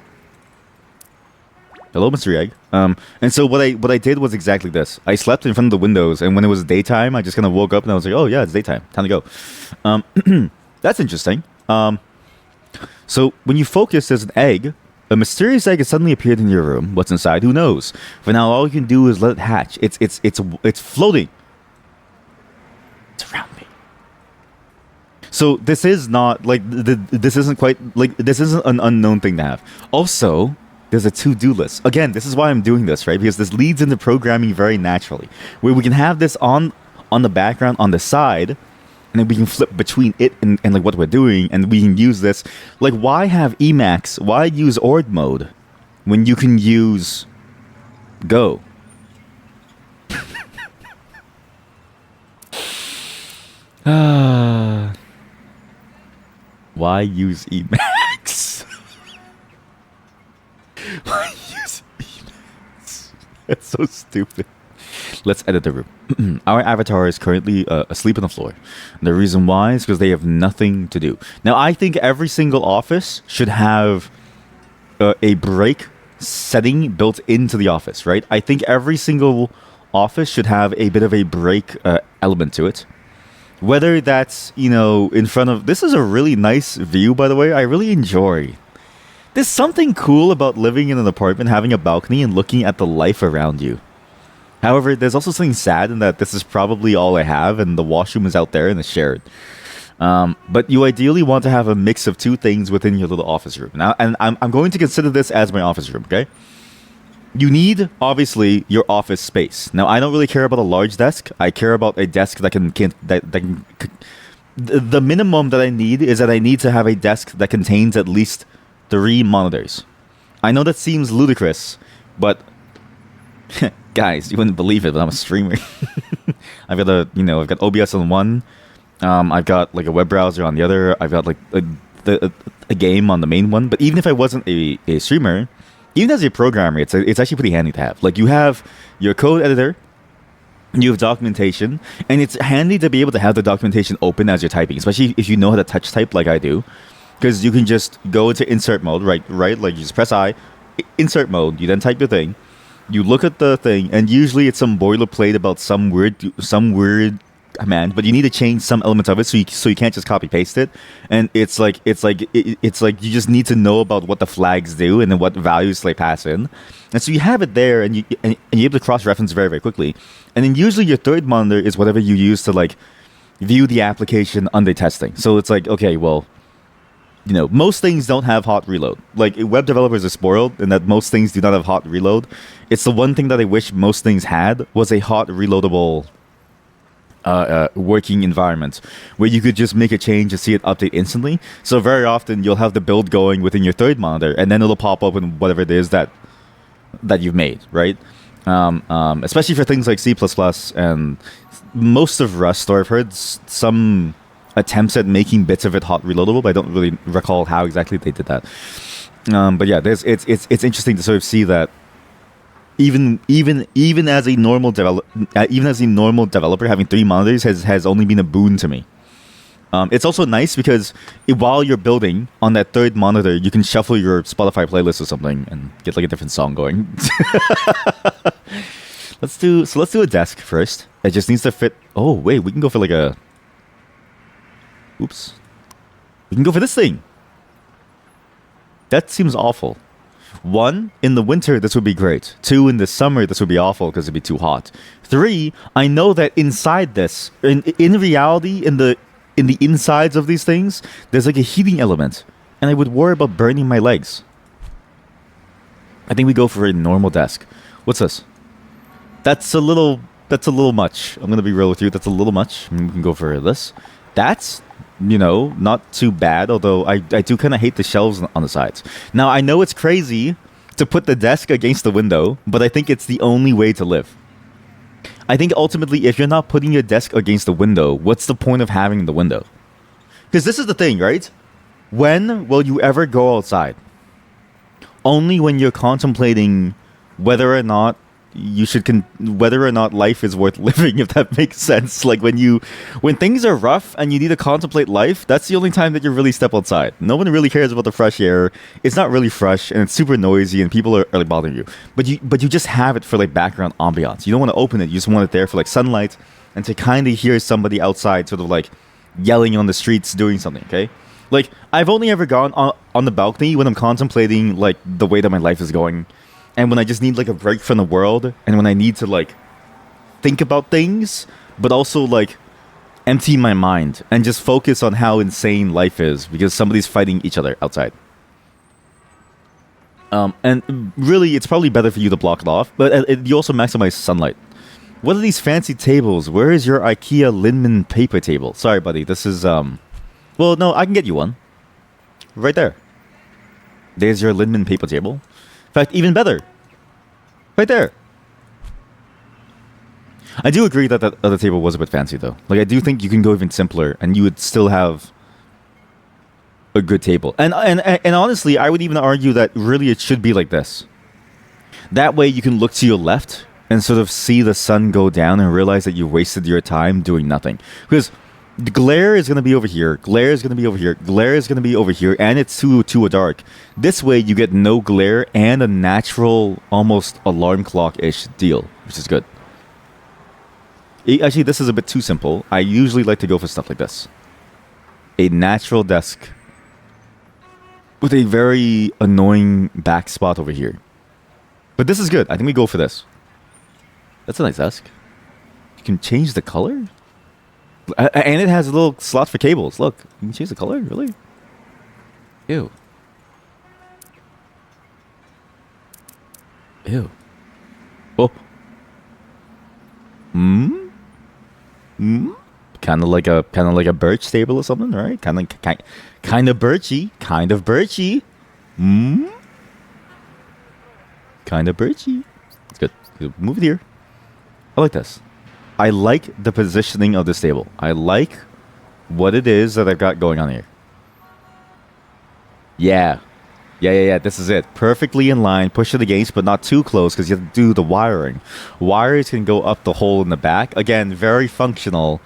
A: Mystery Egg. And so what I did was exactly this. I slept in front of the windows, and when it was daytime, I just kind of woke up and I was like, oh yeah, it's daytime. Time to go. That's interesting. So when you focus as an egg, a mysterious egg has suddenly appeared in your room. What's inside? Who knows? For now, all you can do is let it hatch. It's floating. It's around me. So this is not like this isn't quite like this isn't an unknown thing to have. Also, there's a to-do list. Again, this is why I'm doing this, right? Because this leads into programming very naturally, where we can have this on the background on the side, and then we can flip between it and like what we're doing, and we can use this. Like, why have Emacs? Why use Ord mode when you can use Go? Why use Emacs? Why use Emacs? That's so stupid. Let's edit the room. Our avatar is currently asleep on the floor. The reason why is because they have nothing to do. Now, I think every single office should have a break setting built into the office, right? I think every single office should have a bit of a break element to it. Whether that's, in front of... This is a really nice view, by the way. I really enjoy. There's something cool about living in an apartment, having a balcony, and looking at the life around you. However, there's also something sad in that this is probably all I have, and the washroom is out there and it's shared. But you ideally want to have a mix of two things within your little office room. Now, and I'm going to consider this as my office room, okay? You need, obviously, your office space. Now, I don't really care about a large desk. I care about a desk that can the minimum that I need is that I need to have a desk that contains at least 3 monitors. I know that seems ludicrous, but guys, you wouldn't believe it, but I'm a streamer. I've got OBS on one. I've got like a web browser on the other. I've got like a game on the main one. But even if I wasn't a streamer, even as a programmer, it's actually pretty handy to have. Like, you have your code editor, you have documentation, and it's handy to be able to have the documentation open as you're typing, especially if you know how to touch type like I do, because you can just go into insert mode, right? Like, you just press I, insert mode, you then type your thing, you look at the thing, and usually it's some boilerplate about some weird command, but you need to change some elements of it, so you can't just copy paste it. And it's like you just need to know about what the flags do and then what values they pass in, and so you have it there, and you're able to cross reference very, very quickly. And then usually your third monitor is whatever you use to like view the application under testing. So it's like, okay, well, most things don't have hot reload. Like, web developers are spoiled in that most things do not have hot reload. It's the one thing that I wish most things had, was a hot reloadable working environment where you could just make a change and see it update instantly. So very often you'll have the build going within your third monitor, and then it'll pop up in whatever it is that you've made, right? Especially for things like C++ and most of Rust, or I've heard some attempts at making bits of it hot reloadable, but I don't really recall how exactly they did that. But yeah, it's interesting to sort of see that even as a normal developer, having 3 monitors has only been a boon to me. It's also nice because while you're building on that third monitor, you can shuffle your Spotify playlist or something and get like a different song going. Let's do a desk first. It just needs to fit. Oh wait, we can go for like a. Oops. We can go for this thing. That seems awful. 1, in the winter, this would be great. 2, in the summer, this would be awful because it'd be too hot. 3, I know that inside this, in reality, in the insides of these things, there's like a heating element, and I would worry about burning my legs. I think we go for a normal desk. What's this? That's a little much. I'm gonna be real with you. That's a little much. We can go for this. That's, not too bad, although I do kind of hate the shelves on the sides. Now, I know it's crazy. to put the desk against the window, but I think it's the only way to live. I think ultimately, if you're not putting your desk against the window, what's the point of having the window? Because this is the thing, right? When will you ever go outside? Only when you're contemplating whether or not whether or not life is worth living, if that makes sense. Like when things are rough and you need to contemplate life, that's the only time that you really step outside. No one really cares about the fresh air. It's not really fresh and it's super noisy and people are like bothering you. But you just have it for like background ambiance. You don't want to open it. You just want it there for like sunlight and to kind of hear somebody outside sort of like yelling on the streets doing something, okay? Like, I've only ever gone on the balcony when I'm contemplating like the way that my life is going. And when I just need like a break from the world, and when I need to like think about things, but also like empty my mind and just focus on how insane life is because somebody's fighting each other outside. And really, it's probably better for you to block it off, but you also maximize sunlight. What are these fancy tables? Where is your IKEA Linman paper table? Sorry, buddy. This is well, no, I can get you one. Right there. There's your Linman paper table. In fact, even better. Right there. I do agree that that other table was a bit fancy, though. Like, I do think you can go even simpler, and you would still have a good table. And honestly, I would even argue that really it should be like this. That way you can look to your left and sort of see the sun go down and realize that you wasted your time doing nothing. Because the glare is going to be over here, glare is going to be over here, glare is going to be over here, and it's too dark. This way you get no glare and a natural, almost alarm clock-ish deal, which is good. Actually, this is a bit too simple. I usually like to go for stuff like this. A natural desk with a very annoying back spot over here. But this is good. I think we go for this. That's a nice desk. You can change the color? And it has a little slot for cables. Look, you can change the color? Really? Ew. Ew. Oh. Kind of like a birch table or something, right? Kind of birchy. Kind of birchy. Kind of birchy. It's good. Move it here. I like this. I like the positioning of this table. I like what it is that I've got going on here. Yeah. This is it. Perfectly in line. Push it against, but not too close because you have to do the wiring. Wires can go up the hole in the back. Again, very functional.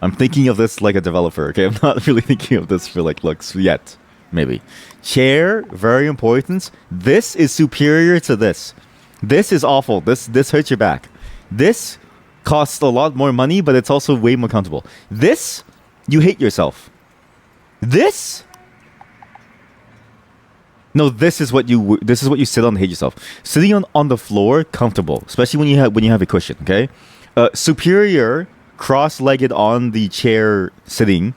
A: I'm thinking of this like a developer, okay? I'm not really thinking of this for like looks yet. Maybe. Chair, very important. This is superior to this. This is awful. This hurts your back. This costs a lot more money, but it's also way more comfortable. This, you hate yourself. This, no, this is what you sit on and hate yourself. Sitting on the floor, comfortable, especially when you have a cushion. Okay, superior, cross-legged on the chair sitting.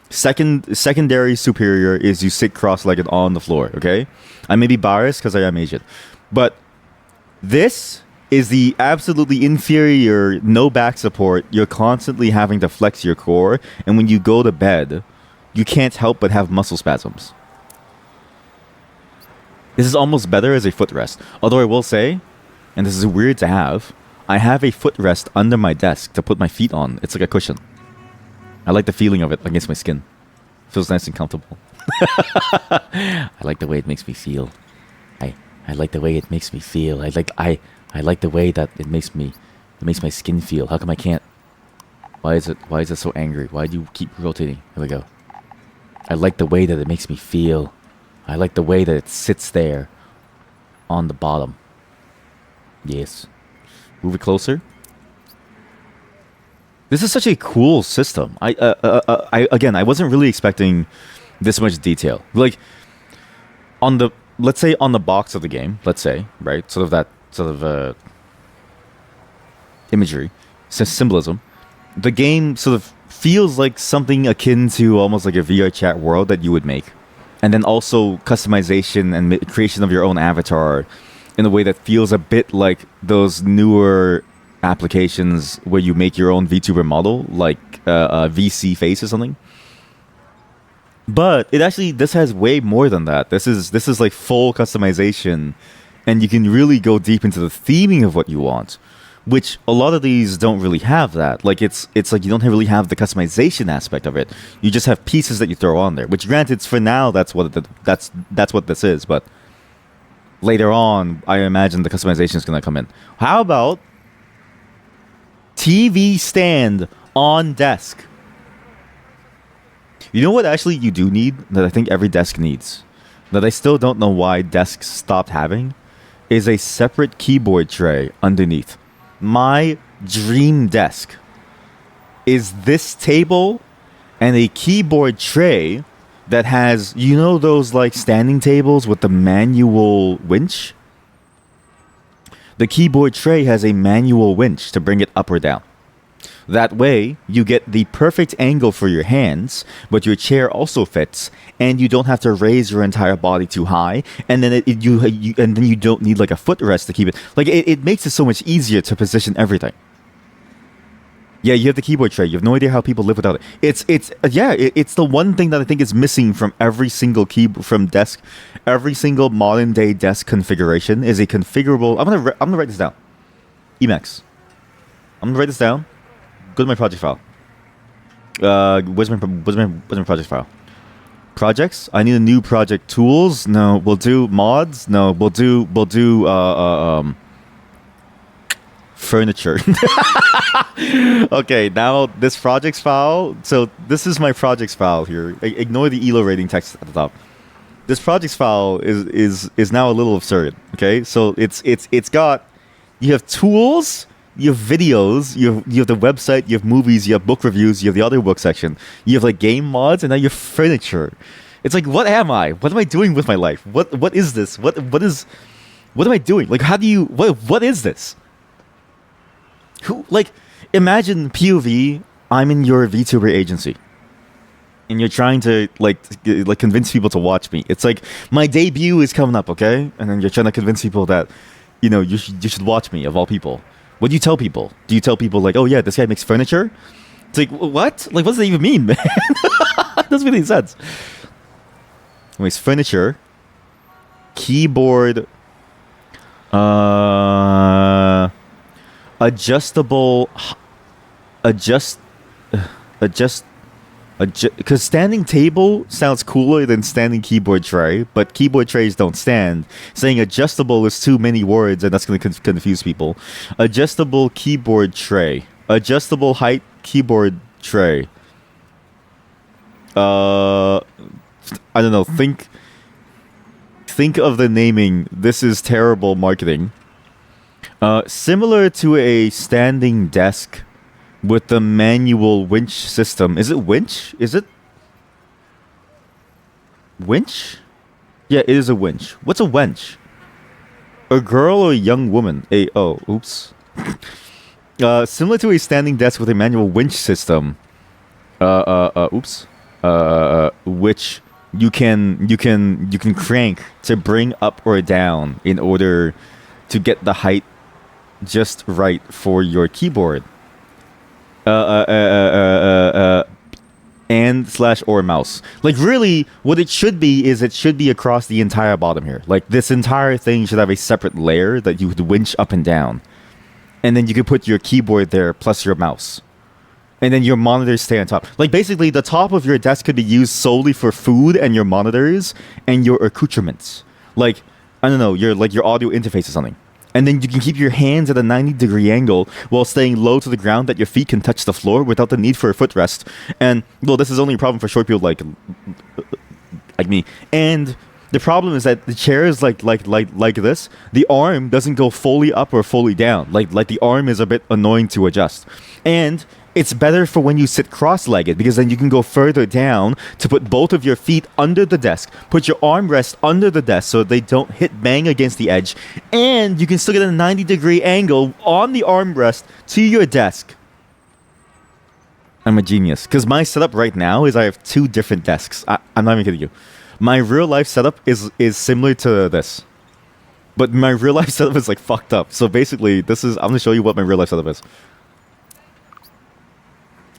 A: Secondary superior is you sit cross-legged on the floor. Okay, I may be biased because I am Asian, but this is the absolutely inferior, no back support. You're constantly having to flex your core, and when you go to bed, you can't help but have muscle spasms. This is almost better as a footrest. Although I will say, and this is weird to have, I have a footrest under my desk to put my feet on. It's like a cushion. I like the feeling of it against my skin. Feels nice and comfortable. I like the way it makes me feel. I like the way it makes me feel. I like the way that it makes my skin feel. How come I can't? Why is it so angry? Why do you keep rotating? Here we go. I like the way that it makes me feel. I like the way that it sits there on the bottom. Yes. Move it closer. This is such a cool system. I wasn't really expecting this much detail. Like let's say on the box of the game, let's say, right? Sort of imagery, symbolism. The game sort of feels like something akin to almost like a VR chat world that you would make. And then also customization and creation of your own avatar in a way that feels a bit like those newer applications where you make your own VTuber model, like VC Face or something. But this has way more than that. This is like full customization and you can really go deep into the theming of what you want, which a lot of these don't really have that. Like it's like you don't really have the customization aspect of it. You just have pieces that you throw on there. Which, granted, for now that's what this is. But later on, I imagine the customization is going to come in. How about TV stand on desk? You know what actually you do need that I think every desk needs, that I still don't know why desks stopped having, is a separate keyboard tray underneath. My dream desk is this table and a keyboard tray that has, you know, those like standing tables with the manual winch? The keyboard tray has a manual winch to bring it up or down. That way, you get the perfect angle for your hands, but your chair also fits, and you don't have to raise your entire body too high, and then you don't need like a footrest to keep it. Like it makes it so much easier to position everything. Yeah, you have the keyboard tray. You have no idea how people live without it. It's the one thing that I think is missing from every single desk, every single modern day desk configuration is a configurable. I'm gonna write this down. Emacs. I'm gonna write this down. Go to my project file. Where's my project file? Projects. I need a new project. Tools. No, we'll do mods. No, we'll do furniture. Okay, now this projects file. So this is my projects file here. Ignore the ELO rating text at the top. This projects file is now a little absurd. Okay, so it's got, you have tools, you have videos, you have the website, you have movies, you have book reviews, you have the other book section, you have like game mods, and now you have furniture. It's like, what am I? What am I doing with my life? What is this? What am I doing? Like, how do you what is this? Who, like, imagine POV, I'm in your VTuber agency, and you're trying to like convince people to watch me. It's like, my debut is coming up, okay? And then you're trying to convince people that, you know, you should watch me, of all people. What do you tell people? Do you tell people like, oh yeah, this guy makes furniture? It's like, what? Like, what does that even mean, man? It doesn't make any sense. Anyways, furniture, keyboard, adjustable, because standing table sounds cooler than standing keyboard tray, but keyboard trays don't stand. Saying adjustable is too many words, and that's going to confuse people. Adjustable keyboard tray. Adjustable height keyboard tray. I don't know. Think of the naming. This is terrible marketing. Similar to a standing desk with the manual winch system. Is it winch? Is it winch? Yeah, it is a winch. What's a wench? A girl or a young woman? Oops. Similar to a standing desk with a manual winch system. Which you can crank to bring up or down in order to get the height just right for your keyboard. And/or mouse. Like, really, what it should be is it should be across the entire bottom here. Like, this entire thing should have a separate layer that you could winch up and down. And then you could put your keyboard there plus your mouse. And then your monitors stay on top. Like, basically, the top of your desk could be used solely for food and your monitors and your accoutrements. Like, I don't know, your audio interface or something. And then you can keep your hands at a 90-degree angle while staying low to the ground that your feet can touch the floor without the need for a footrest. And, well, this is only a problem for short people like me. And the problem is that the chair is like this. The arm doesn't go fully up or fully down. Like the arm is a bit annoying to adjust. And it's better for when you sit cross-legged, because then you can go further down to put both of your feet under the desk, put your armrest under the desk so they don't hit bang against the edge, and you can still get a 90-degree angle on the armrest to your desk. I'm a genius, because my setup right now is I have two different desks. I'm not even kidding you. My real-life setup is similar to this, but my real-life setup is like fucked up. So basically, I'm going to show you what my real-life setup is.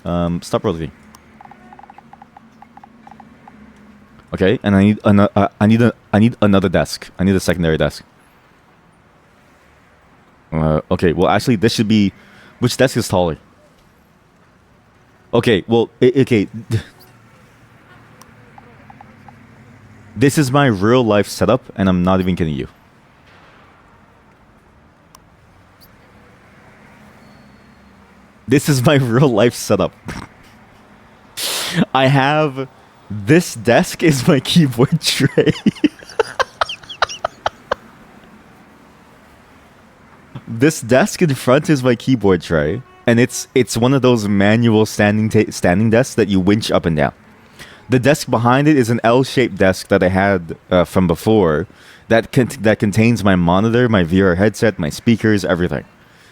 A: Stop rotating. Okay, and I need another desk. I need a secondary desk. Okay, well, actually, this should be. Which desk is taller? Okay, well, okay. This is my real life setup, and I'm not even kidding you. This is my real life setup. I have this desk is my keyboard tray. This desk in front is my keyboard tray, and it's one of those manual standing desks that you winch up and down. The desk behind it is an L-shaped desk that I had from before that contains my monitor, my VR headset, my speakers, everything.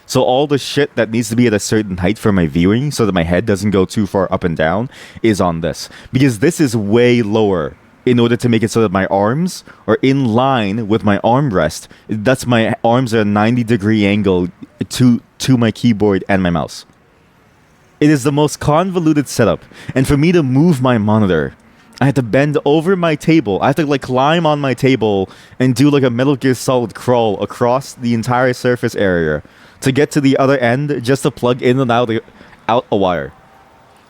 A: So all the shit that needs to be at a certain height for my viewing so that my head doesn't go too far up and down is on this. Because this is way lower in order to make it so that my arms are in line with my armrest. That's my arms at a 90-degree angle to my keyboard and my mouse. It is the most convoluted setup. And for me to move my monitor, I had to bend over my table. I have to like climb on my table and do like a Metal Gear Solid crawl across the entire surface area to get to the other end just to plug in and out a wire.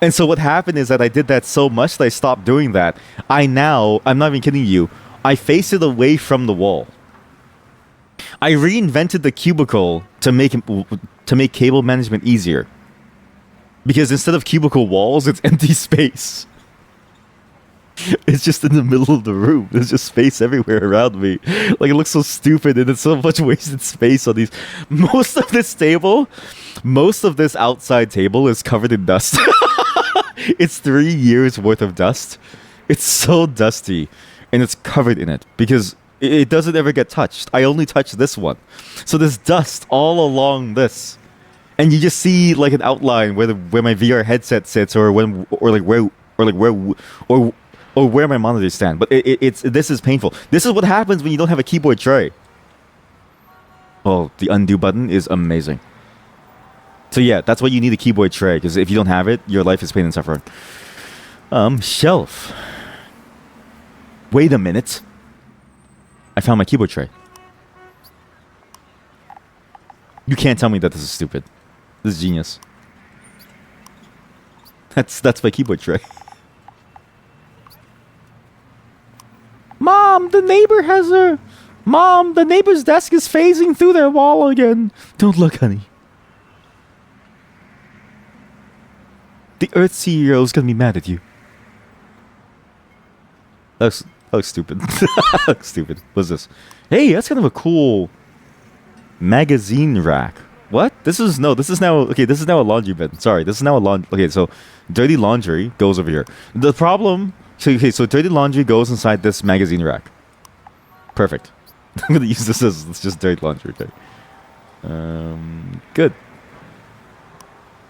A: And so what happened is that I did that so much that I stopped doing that. I'm not even kidding you, I face it away from the wall. I reinvented the cubicle to make cable management easier. Because instead of cubicle walls, it's empty space. It's just in the middle of the room. There's just space everywhere around me. Like, it looks so stupid, and it's so much wasted space on these. Most of this outside table is covered in dust. It's 3 years worth of dust. It's so dusty, and it's covered in it because it doesn't ever get touched. I only touch this one. So there's dust all along this. And you just see like an outline where my VR headset sits, or where my monitors stand. But this is painful. This is what happens when you don't have a keyboard tray. Oh, the undo button is amazing. So yeah, that's why you need a keyboard tray, because if you don't have it, your life is pain and suffering. Shelf. Wait a minute. I found my keyboard tray. You can't tell me that this is stupid. This is genius. That's my keyboard tray. Mom, the neighbor's desk is phasing through their wall again. Don't look, honey. The Earth CEO is gonna be mad at you. That looks stupid. That looks stupid. What's this? Hey, that's kind of a cool magazine rack. What? This is now a laundry bin. Sorry, this is now a laundry. Okay, so dirty laundry goes over here. The problem. So dirty laundry goes inside this magazine rack. Perfect. I'm gonna use this as it's just dirty laundry. Okay. Good.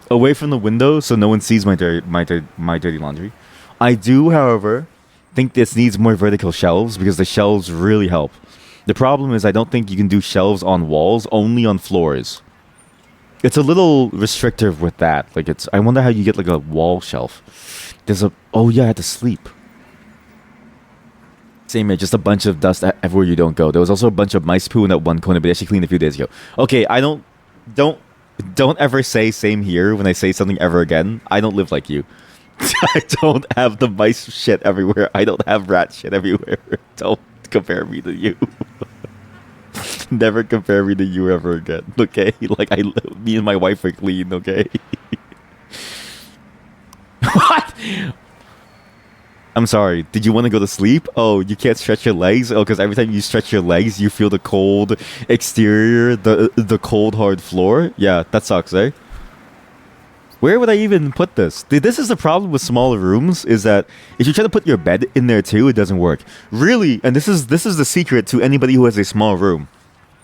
A: Away from the window, so no one sees my dirty laundry. I do, however, think this needs more vertical shelves because the shelves really help. The problem is I don't think you can do shelves on walls, only on floors. It's a little restrictive with that. Like I wonder how you get like a wall shelf. Oh yeah, I had to sleep. Same here, just a bunch of dust everywhere you don't go. There was also a bunch of mice poo in that one corner, but they actually cleaned a few days ago. Okay, I don't ever say same here when I say something ever again. I don't live like you. I don't have the mice shit everywhere. I don't have rat shit everywhere. Don't compare me to you. Never compare me to you ever again, okay? Like, me and my wife are clean, okay? What? I'm sorry, did you want to go to sleep? Oh, you can't stretch your legs? Oh, because every time you stretch your legs, you feel the cold exterior, the cold, hard floor? Yeah, that sucks, eh? Where would I even put this? This is the problem with smaller rooms, is that if you try to put your bed in there too, it doesn't work. Really, and this is the secret to anybody who has a small room.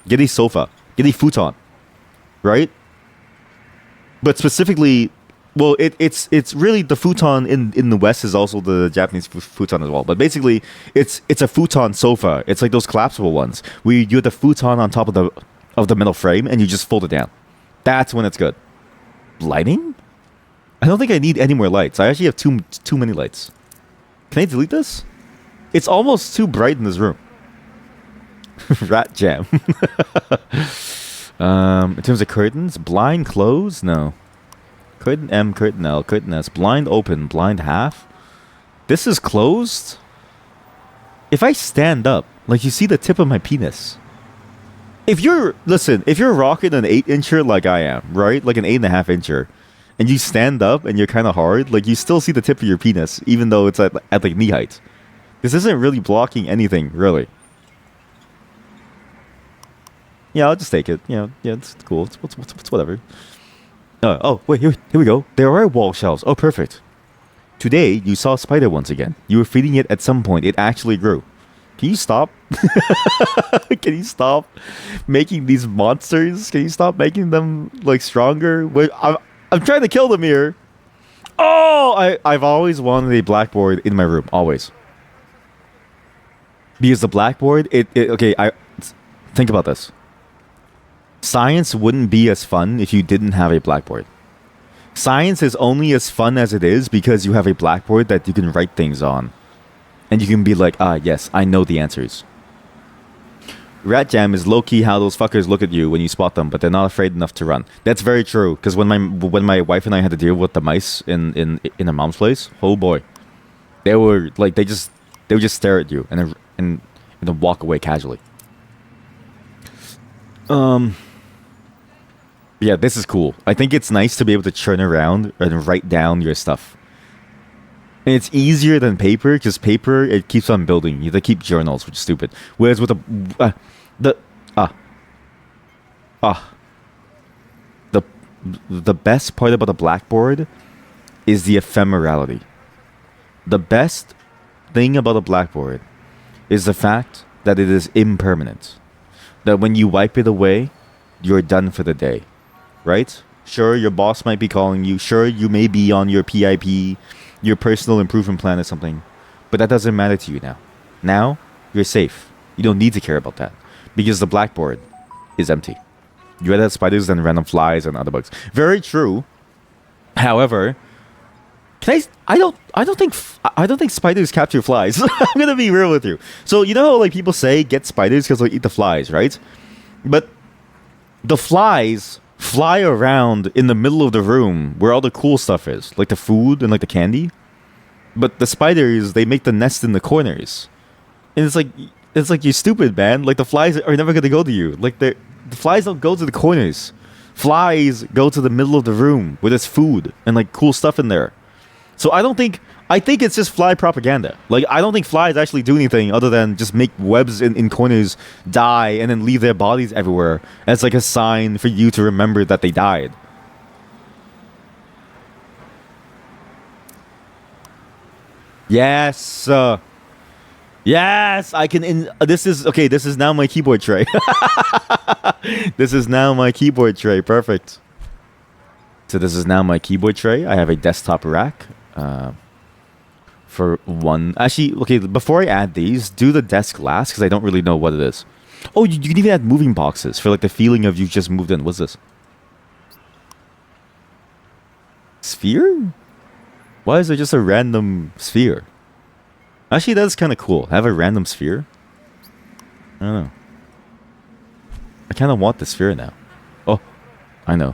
A: Get a sofa. Get a futon. Right? But specifically, well, it's really the futon in the West is also the Japanese futon as well. But basically, it's a futon sofa. It's like those collapsible ones where you have the futon on top of the metal frame and you just fold it down. That's when it's good. Lighting? I don't think I need any more lights. I actually have too many lights. Can I delete this? It's almost too bright in this room. Rat jam. In terms of curtains, blind close? No. Curtain M, curtain L, curtain S. Blind open, blind half. This is closed? If I stand up, like you see the tip of my penis. If you're rocking an 8-incher like I am, right? Like an 8.5-incher, and you stand up and you're kind of hard, like you still see the tip of your penis, even though it's at like knee height. This isn't really blocking anything, really. Yeah, I'll just take it. Yeah, it's cool. It's whatever. Oh, wait, here we go. There are wall shelves. Oh, perfect. Today, you saw a spider once again. You were feeding it at some point. It actually grew. Can you stop? Can you stop making these monsters? Can you stop making them, like, stronger? Wait, I'm trying to kill them here. Oh, I've always wanted a blackboard in my room. Always. Because the blackboard, okay, think about this. Science wouldn't be as fun if you didn't have a blackboard. Science is only as fun as it is because you have a blackboard that you can write things on. And you can be like, yes, I know the answers. Rat jam is low-key how those fuckers look at you when you spot them, but they're not afraid enough to run. That's very true, because when my wife and I had to deal with the mice in her mom's place, oh boy. They were like, they would just stare at you and then walk away casually. Yeah, this is cool. I think it's nice to be able to turn around and write down your stuff. And it's easier than paper, because paper, it keeps on building. You have to keep journals, which is stupid. Whereas with the best part about a blackboard is the ephemerality. The best thing about a blackboard is the fact that it is impermanent. That when you wipe it away, you're done for the day. Right? Sure, your boss might be calling you. Sure, you may be on your PIP, your personal improvement plan or something. But that doesn't matter to you now. Now, you're safe. You don't need to care about that. Because the blackboard is empty. You rather have spiders than random flies and other bugs. Very true. However, I don't think spiders capture flies. I'm gonna be real with you. So you know how like people say get spiders because they'll eat the flies, right? But the flies fly around in the middle of the room where all the cool stuff is, like the food and like the candy. But the spiders, they make the nest in the corners. And it's like you're stupid, man. Like the flies are never gonna go to you. Like the flies don't go to the corners. Flies go to the middle of the room where there's food and like cool stuff in there. So I think it's just fly propaganda. Like, I don't think flies actually do anything other than just make webs in corners, die, and then leave their bodies everywhere as like a sign for you to remember that they died. Yes. Yes, I can. This is now my keyboard tray. This is now my keyboard tray. Perfect. So this is now my keyboard tray. I have a desktop rack. For one, actually, okay. Before I add these, do the desk last because I don't really know what it is. Oh, you can even add moving boxes for like the feeling of you just moved in. What's this? Sphere? Why is there just a random sphere? Actually, that's kind of cool. Have a random sphere. I don't know. I kind of want the sphere now. Oh, I know.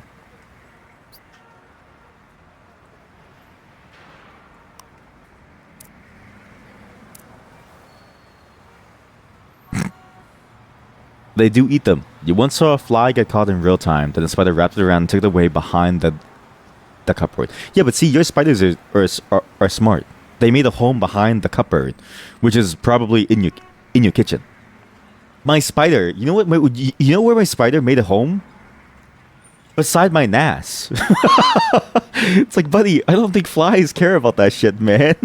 A: They do eat them. You once saw a fly get caught in real time, then the spider wrapped it around and took it away behind the cupboard. Yeah, but see, your spiders are smart. They made a home behind the cupboard, which is probably in your kitchen. My spider, you know what? You know where my spider made a home? Beside my NAS. It's like, buddy, I don't think flies care about that shit, man.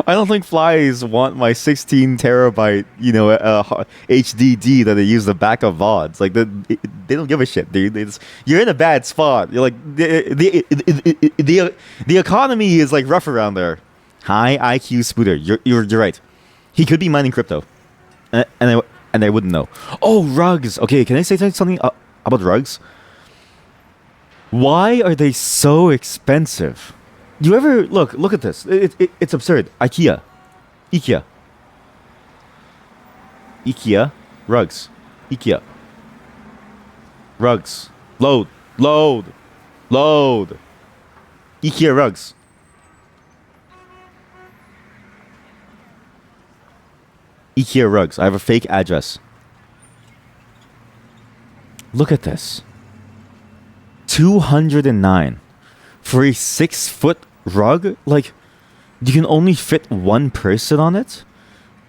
A: I don't think flies want my 16 terabyte, HDD that they use the back of VODs. Like, they don't give a shit, dude. You're in a bad spot. You're like, the economy is like rough around there. High IQ Spooter. You're right. He could be mining crypto, and I wouldn't know. Oh, rugs. Okay, can I say something about rugs? Why are they so expensive? You ever look at this? It's absurd. IKEA rugs. IKEA. Rugs. Load. Load. Load. IKEA rugs. IKEA rugs. I have a fake address. Look at this. 209 for a 6-foot rug. Like, you can only fit one person on it.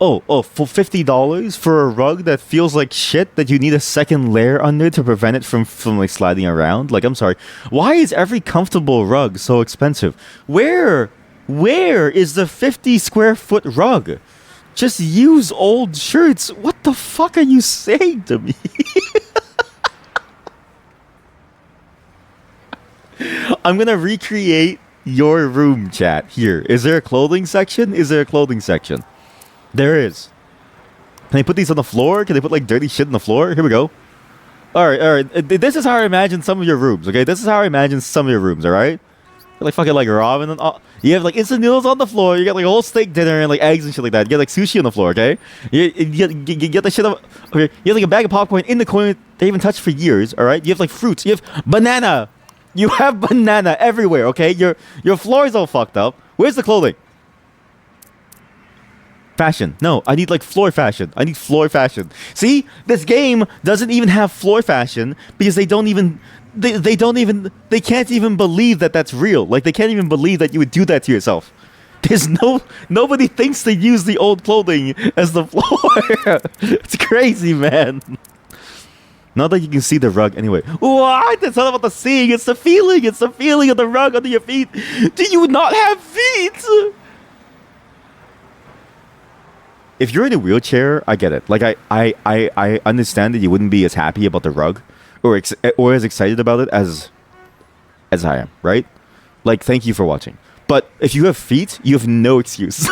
A: Oh, for $50 for a rug that feels like shit that you need a second layer under to prevent it from like sliding around. Like, I'm sorry. Why is every comfortable rug so expensive? Where is the 50 square foot rug? Just use old shirts. What the fuck are you saying to me? I'm gonna recreate your room, chat. Here. Is there a clothing section? Is there a clothing section? There is. Can I put these on the floor? Can I put like dirty shit on the floor? Here we go. Alright. This is how I imagine some of your rooms, okay? This is how I imagine some of your rooms, alright? Like fucking like ramen and all. You have like instant noodles on the floor. You get like a whole steak dinner and like eggs and shit like that. You get like sushi on the floor, okay? You get the shit up. Okay, you have like a bag of popcorn in the corner they haven't touched for years, alright? You have like fruits. You have banana. You have banana everywhere, okay? Your floor is all fucked up. Where's the clothing? Fashion. No, I need like floor fashion. I need floor fashion. See? This game doesn't even have floor fashion because they can't even believe that that's real. Like, they can't even believe that you would do that to yourself. Nobody thinks to use the old clothing as the floor. It's crazy, man. Not that you can see the rug anyway. What? It's not about the seeing. It's the feeling. It's the feeling of the rug under your feet. Do you not have feet? If you're in a wheelchair, I get it. Like, I understand that you wouldn't be as happy about the rug or as excited about it as I am, right? Like, thank you for watching. But if you have feet, you have no excuse.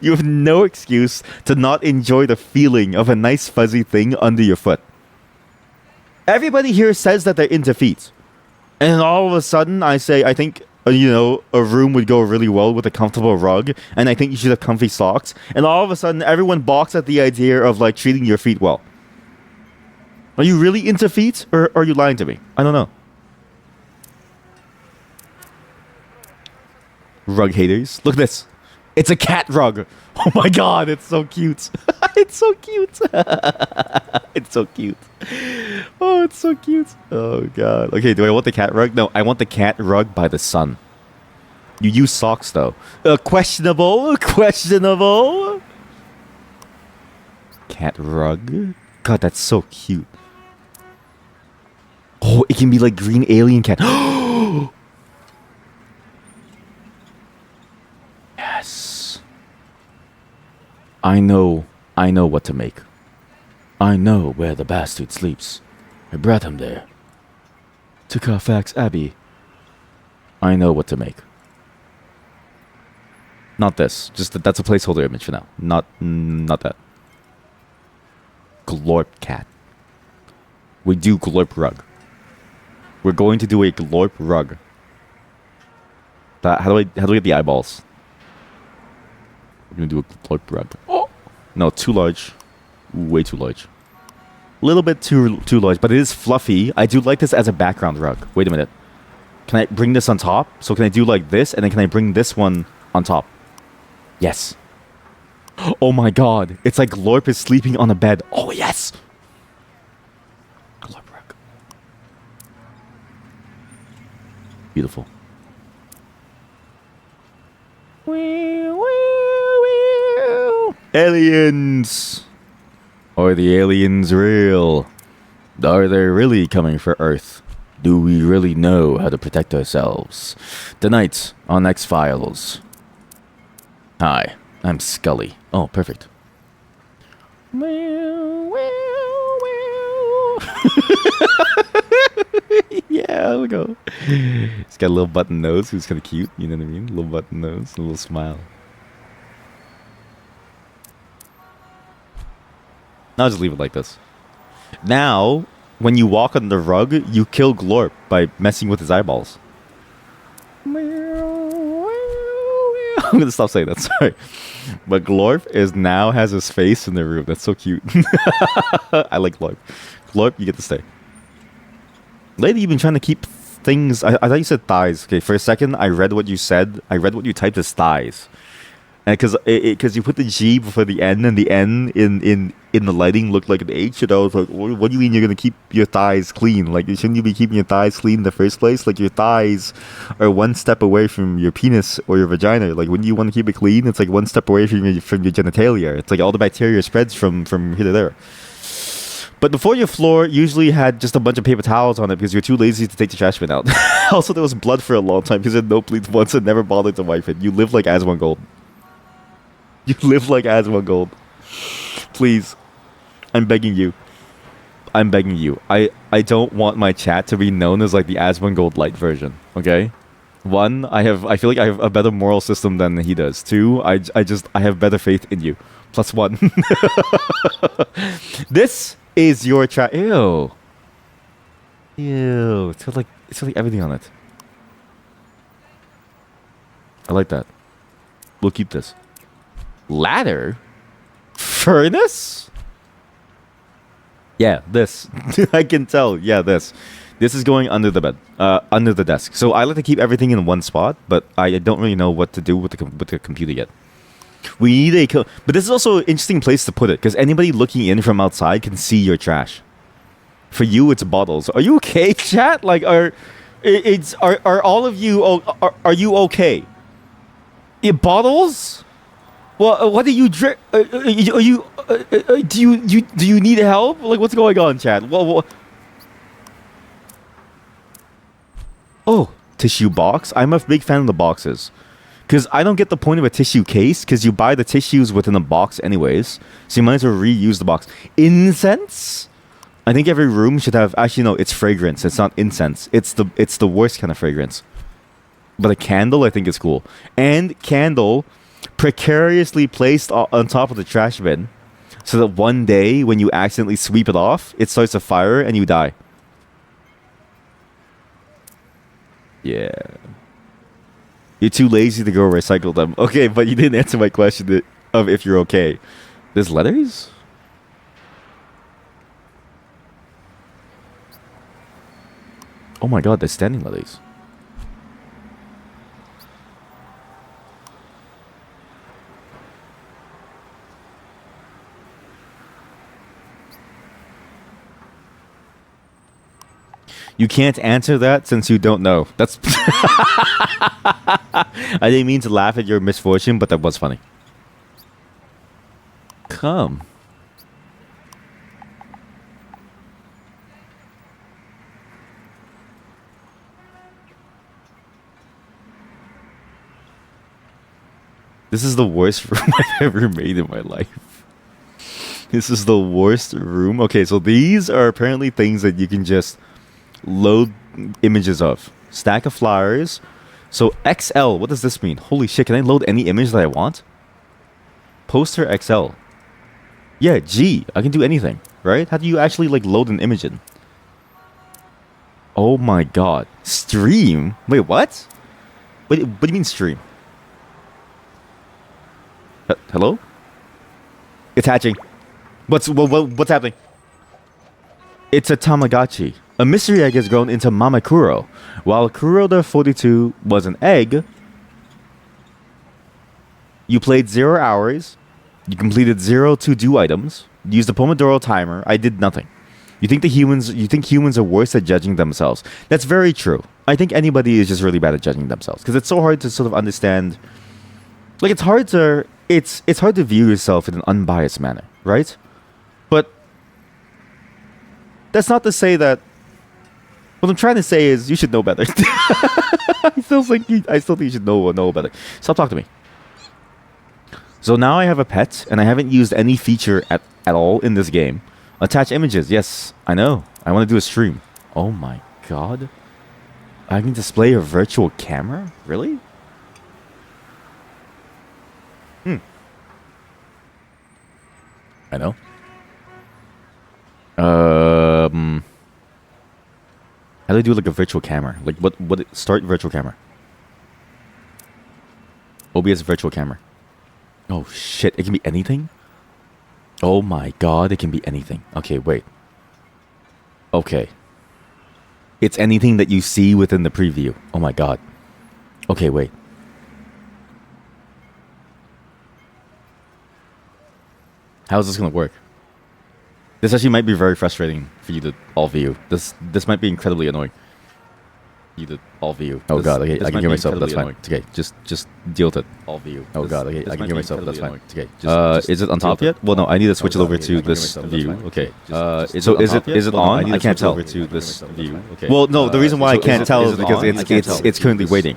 A: You have no excuse to not enjoy the feeling of a nice fuzzy thing under your foot. Everybody here says that they're into feet. And then all of a sudden, I say, I think, you know, a room would go really well with a comfortable rug. And I think you should have comfy socks. And all of a sudden, everyone balks at the idea of, like, treating your feet well. Are you really into feet? Or are you lying to me? I don't know. Rug haters. Look at this. It's a cat rug. Oh my god, it's so cute. It's so cute. It's so cute. Oh, it's so cute. Oh god. Okay, do I want the cat rug? No, I want the cat rug by the sun. You use socks though. Questionable. Questionable. Cat rug. God, that's so cute. Oh, it can be like green alien cat. Yes. I know what to make. I know where the bastard sleeps. I brought him there. To Carfax Abbey. I know what to make. Not this. Just that's a placeholder image for now. Not that. Glorp cat. We do glorp rug. We're going to do a glorp rug. How do I get the eyeballs? We're gonna do a glorp rug. Oh no, too large. Way too large. A little bit too large, but it is fluffy. I do like this as a background rug. Wait a minute. Can I bring this on top? So can I do like this, and then can I bring this one on top? Yes. Oh my god. It's like Glorp is sleeping on a bed. Oh yes! Glorp rug. Beautiful. Aliens! Are the aliens real? Are they really coming for Earth? Do we really know how to protect ourselves? Tonight on X-Files. Hi, I'm Scully. Oh, perfect. Yeah, there we go. He's got a little button nose, who's kind of cute, you know what I mean? A little button nose, a little smile. I'll just leave it like this. Now, when you walk on the rug, you kill Glorp by messing with his eyeballs. I'm gonna stop saying that, sorry. But Glorp now has his face in the room. That's so cute. I like Glorp. Glorp, you get to stay. Lately, you've been trying to keep things. I thought you said thighs. Okay, for a second, I read what you said. I read what you typed as thighs. And because you put the G before the N, and the N in the lighting looked like an H, and I was like, what do you mean you're gonna keep your thighs clean? Like, shouldn't you be keeping your thighs clean in the first place? Like, your thighs are one step away from your penis or your vagina. Like, when you want to keep it clean, it's like one step away from your genitalia. It's like all the bacteria spreads from here to there. But before, your floor usually had just a bunch of paper towels on it because you're too lazy to take the trash bin out. Also, there was blood for a long time because you had no bleeds once and never bothered to wipe it. You live like Aswan Gold. You live like Aswan Gold. Please. I'm begging you. I'm begging you. I don't want my chat to be known as like the Aswan Gold light version. Okay? One, I feel like I have a better moral system than he does. Two, I have better faith in you. +1. This is your chat. Ew. Ew. It's got like everything on it. I like that. We'll keep this. Ladder? Furnace? Yeah, this. I can tell. Yeah, this. This is going under the bed, under the desk. So I like to keep everything in one spot, but I don't really know what to do with the computer yet. We need but this is also an interesting place to put it because anybody looking in from outside can see your trash. For you, it's bottles. Are you okay, chat? Like, are all of you? Are you okay? Bottles? Well, what do you drink? Are you? Do you need help? Like, what's going on, Chad? Well, oh, tissue box. I'm a big fan of the boxes, because I don't get the point of a tissue case, because you buy the tissues within a box anyways, so you might as well reuse the box. Incense. I think every room should have. Actually, no, it's fragrance. It's not incense. It's the worst kind of fragrance. But a candle, I think, is cool. And candle precariously placed on top of the trash bin so that one day when you accidentally sweep it off, it starts a fire and you die. Yeah. You're too lazy to go recycle them. Okay, but you didn't answer my question of if you're okay. There's letters? Oh my god, there's standing letters. You can't answer that since you don't know. That's... I didn't mean to laugh at your misfortune, but that was funny. Come. This is the worst room I've ever made in my life. This is the worst room. Okay, so these are apparently things that you can just load images of. Stack of flyers. So XL, what does this mean? Holy shit, can I load any image that I want? Poster XL. Yeah, G, I can do anything, right? How do you actually like load an image in? Oh my god. Stream? Wait, what? Wait, what do you mean stream? Hello? Attaching. What's happening? It's a Tamagotchi. A mystery egg has grown into Mama Kuro. While Kuro the 42 was an egg, you played 0 hours, you completed 0 to-do items, used a Pomodoro timer. I did nothing. You think humans are worse at judging themselves? That's very true. I think anybody is just really bad at judging themselves because it's so hard to sort of understand. Like, it's hard to view yourself in an unbiased manner, right? But that's not to say that. What I'm trying to say is you should know better. I still think you should know better. Stop talking to me. So now I have a pet, and I haven't used any feature at all in this game. Attach images. Yes, I know. I want to do a stream. Oh my god. I can display a virtual camera? Really? I know. How do I do like a virtual camera? Like what start virtual camera? OBS virtual camera. Oh shit, it can be anything? Oh my god, it can be anything. Okay, wait. Okay. It's anything that you see within the preview. Oh my god. Okay, wait. How is this gonna work? This actually might be very frustrating for you to all view. This might be incredibly annoying. You to all view. Oh god, okay, I can hear myself. That's fine. It's okay. Just deal with it. All view. Oh god, okay, I can hear myself. That's fine. It's okay. Is it on top yet? Well, no, I need to switch it over to this view. Okay. So is it on? I can't tell. To this view. Okay. Well, no, the reason why I can't tell is because it's currently waiting.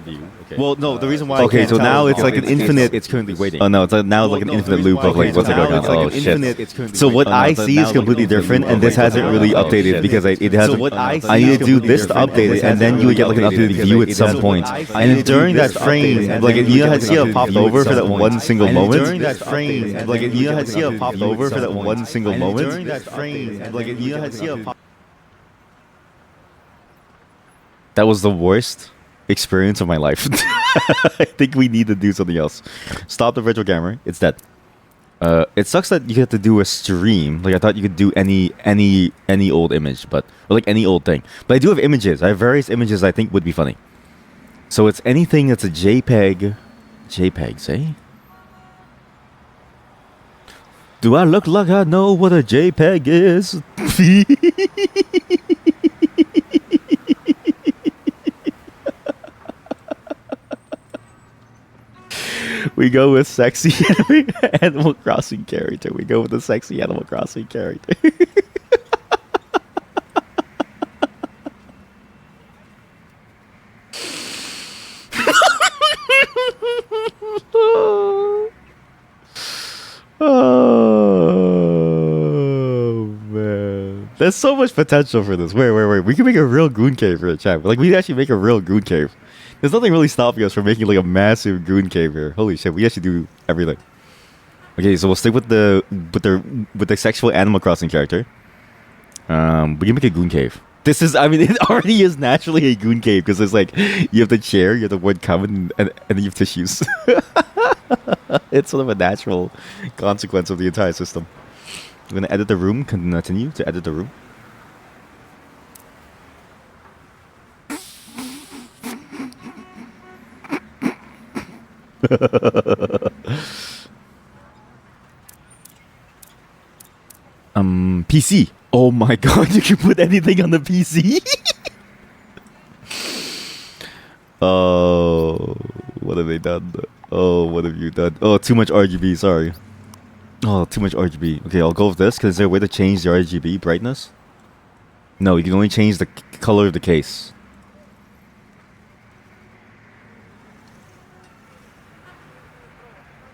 A: Well, no, the reason why. Okay, so now it's like an infinite. It's currently waiting. Oh no, it's now like an infinite loop of like what's going on. Oh shit. So what I see is completely different, and this hasn't really updated because it hasn't. I need to do this to update it, and then you would get like an updated view at some point. And during that frame, like you know how to see how it popped over for that one single moment. During that frame, like you know how to see how it popped over for that one single moment. During that frame, like you know how to see how it popped. That was the worst experience of my life. I think we need to do something else. Stop the virtual camera. It's dead. It sucks that you have to do a stream. Like I thought you could do any old image, or like any old thing. But I do have images. I have various images I think would be funny. So it's anything that's a JPEG. JPEGs, eh? Do I look like I know what a JPEG is? We go with sexy Animal Crossing character. We go with the sexy Animal Crossing character. Oh man, there's so much potential for this. Wait. We can make a real goon cave for a chat. Like we can actually make a real goon cave. There's nothing really stopping us from making like a massive goon cave here. Holy shit, we actually do everything. Okay, so we'll stick with the sexual Animal Crossing character. We can make a goon cave. This is, I mean, it already is naturally a goon cave because it's like you have the chair, you have the wood coming, and then you have tissues. It's sort of a natural consequence of the entire system. I'm gonna edit the room. Continue to edit the room. PC. Oh my god, you can put anything on the PC. Oh, what have they done? Oh, what have you done? Oh, too much RGB, sorry. Oh, too much RGB. Okay, I'll go with this, because is there a way to change the RGB brightness? No, you can only change the color of the case.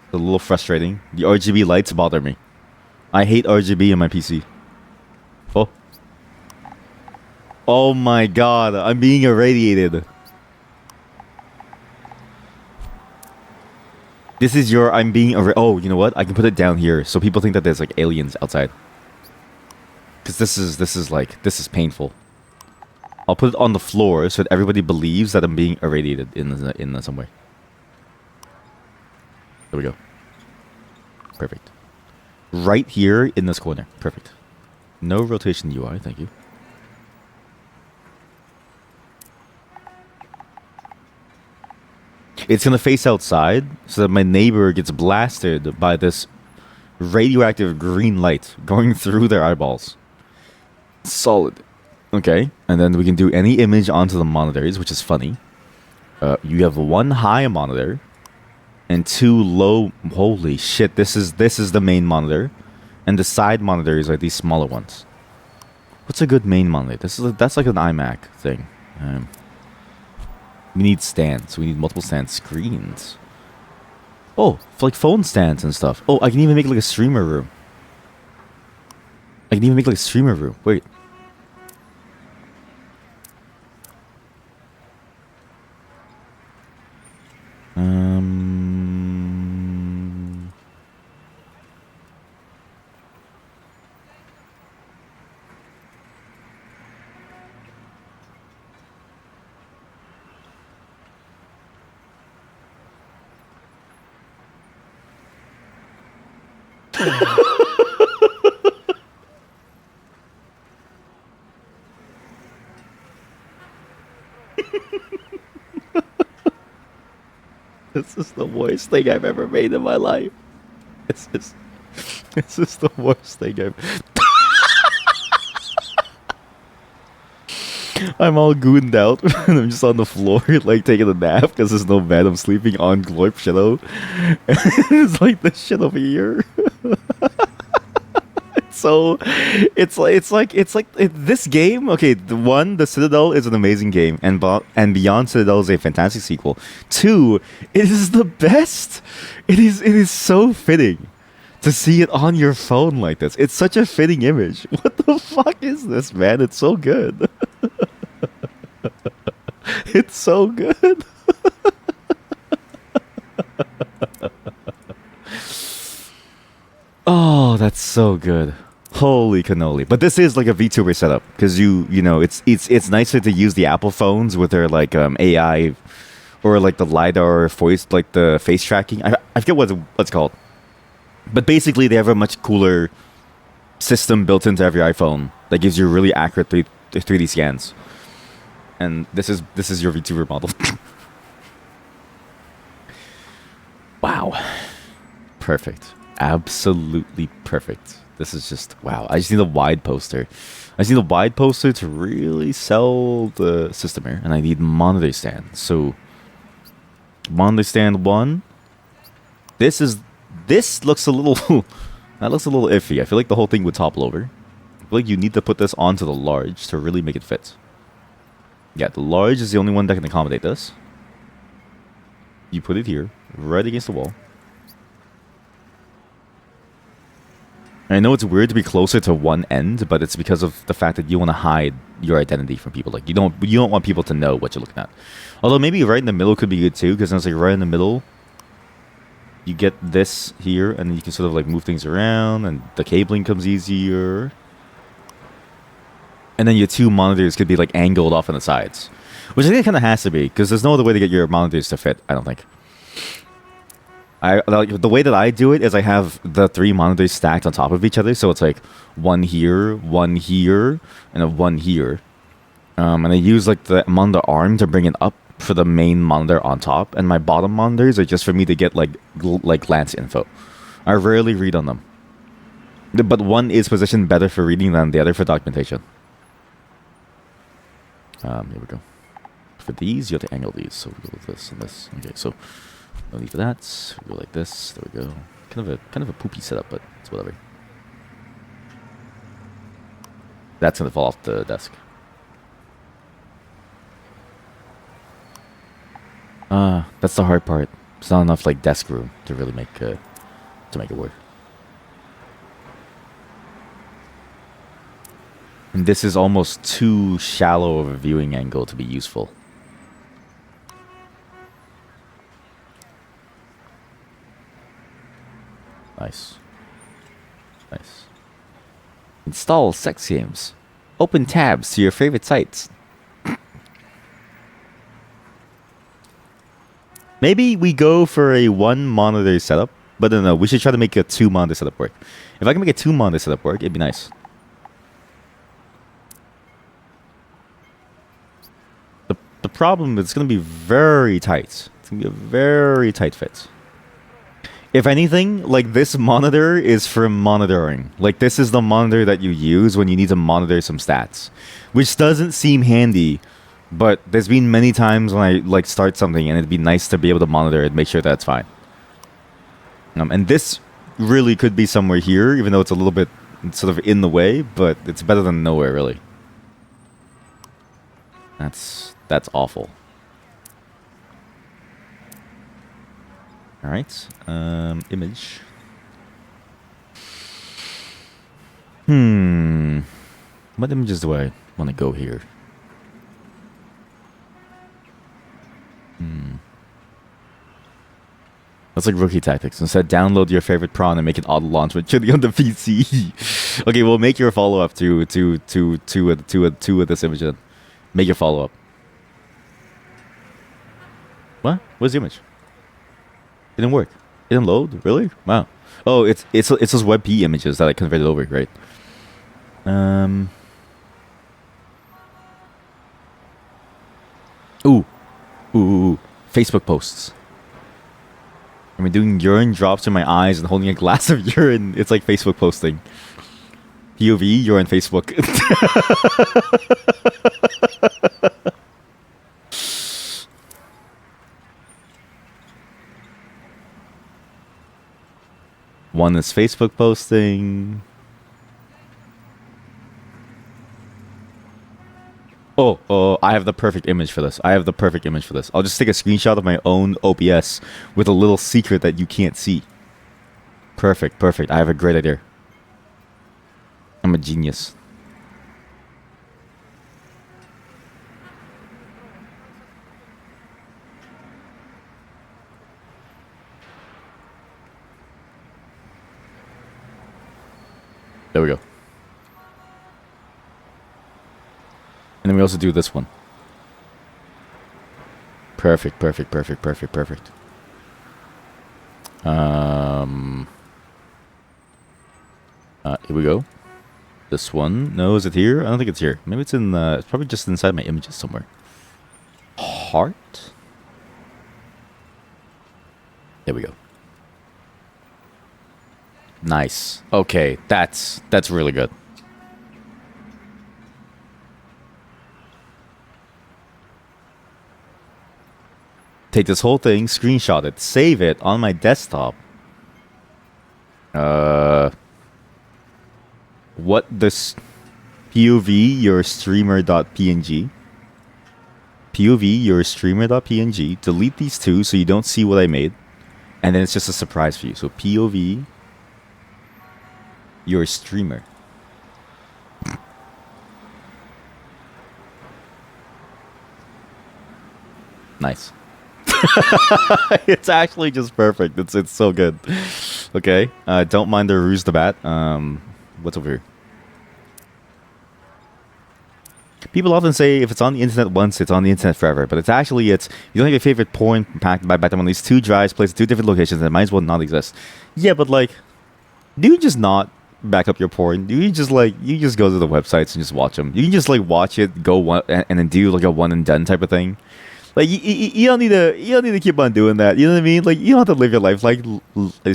A: It's a little frustrating. The RGB lights bother me. I hate RGB in my PC. Oh. Oh my god, I'm being irradiated. This is your I'm being oh, you know what? I can put it down here so people think that there's like aliens outside. Cuz this is painful. I'll put it on the floor so that everybody believes that I'm being irradiated in some way. There we go. Perfect. Right here in this corner. Perfect. No rotation UI, thank you. It's gonna face outside so that my neighbor gets blasted by this radioactive green light going through their eyeballs. Solid. Okay, and then we can do any image onto the monitors, which is funny. You have one high monitor and two low. Holy shit! This is the main monitor, and the side monitors are these smaller ones. What's a good main monitor? That's like an iMac thing. We need stands. We need multiple stand screens. Oh, for like phone stands and stuff. Oh, I can even make like a streamer room. I can even make like a streamer room. Wait. This is the worst thing I've ever made in my life. This is this is the worst thing I've. I'm all gooned out and I'm just on the floor like taking a nap because there's no bed. I'm sleeping on Glorp Shadow. It's like this shit over here. So this game. Okay, the Citadel is an amazing game, and Beyond Citadel is a fantastic sequel. 2, it is the best. It is so fitting to see it on your phone like this. It's such a fitting image. What the fuck is this, man? It's so good. It's so good. Oh, that's so good. Holy cannoli. But this is like a VTuber setup because you know it's nicer to use the Apple phones with their like AI or like the LiDAR voice, like the face tracking. I forget what it's called. But basically they have a much cooler system built into every iPhone that gives you really accurate 3D scans. And this is your VTuber model. Wow. Perfect. Absolutely perfect. This is just wow. I just need a wide poster. I just need a wide poster to really sell the system here. And I need monitor stand. So monitor stand 1. This looks a little that looks a little iffy. I feel like the whole thing would topple over. I feel like you need to put this onto the large to really make it fit. Yeah, the large is the only one that can accommodate this. You put it here, right against the wall. I know it's weird to be closer to one end, but it's because of the fact that you want to hide your identity from people. Like you don't want people to know what you're looking at. Although maybe right in the middle could be good too, because then it's like right in the middle, you get this here, and you can sort of like move things around, and the cabling comes easier. And then your 2 monitors could be like angled off on the sides, which I think it kind of has to be, because there's no other way to get your monitors to fit, I don't think. The way that I do it is I have the 3 monitors stacked on top of each other, so it's like one here, and a one here. And I use like the monitor arm to bring it up for the main monitor on top, and my bottom monitors are just for me to get like glance info. I rarely read on them, but one is positioned better for reading than the other for documentation. Here we go. For these, you have to angle these, so we go with this and this. Okay, so no need for that. We go like this. There we go. Kind of a poopy setup, but it's whatever. That's gonna fall off the desk. That's the hard part. There's not enough like desk room to really make it work. And this is almost too shallow of a viewing angle to be useful. Nice. Nice. Install sex games. Open tabs to your favorite sites. Maybe we go for a 1 monitor setup, but no, we should try to make a 2 monitor setup work. If I can make a 2 monitor setup work, it'd be nice. The problem is it's going to be very tight. It's going to be a very tight fit. If anything, like this monitor is for monitoring. Like this is the monitor that you use when you need to monitor some stats, which doesn't seem handy, but there's been many times when I like start something and it'd be nice to be able to monitor it and make sure that's fine. And this really could be somewhere here, even though it's a little bit sort of in the way, but it's better than nowhere, really. That's awful. All right, image. What images do I want to go here? That's like rookie tactics. Instead, download your favorite prawn and make it auto launch with Chili on the PC. Okay, we'll make your follow up to this image. Then. Make your follow up. What? What's the image? It didn't work. It didn't load. Really? Wow. Oh, it's those WebP images that I converted over, right? Ooh. Facebook posts. I mean, doing urine drops in my eyes and holding a glass of urine. It's like Facebook posting. POV, you're on Facebook. One is Facebook posting. Oh, I have the perfect image for this. I'll just take a screenshot of my own OBS with a little secret that you can't see. Perfect. I have a great idea. I'm a genius. There we go. And then we also do this one. Perfect. Here we go. This one. No, is it here? I don't think it's here. Maybe it's in the... It's probably just inside my images somewhere. Heart? There we go. Nice. Okay, that's really good. Take this whole thing, screenshot it, save it on my desktop. What this POV your streamer.png. POV your streamer.png. Delete these two so you don't see what I made. And then it's just a surprise for you. So POV your streamer. Nice. It's actually just perfect. It's so good. Okay. Don't mind the ruse the bat. What's over here? People often say if it's on the internet once, it's on the internet forever. But it's actually, you don't have your favorite porn packed by them on these two drives placed at two different locations, and it might as well not exist. Yeah, but like, do you just not back up your porn? Do you just like, you just go to the websites and just watch them? You can just like watch it, go one, and then do like a one and done type of thing. Like you don't need to keep on doing that. You know what I mean? Like you don't have to live your life like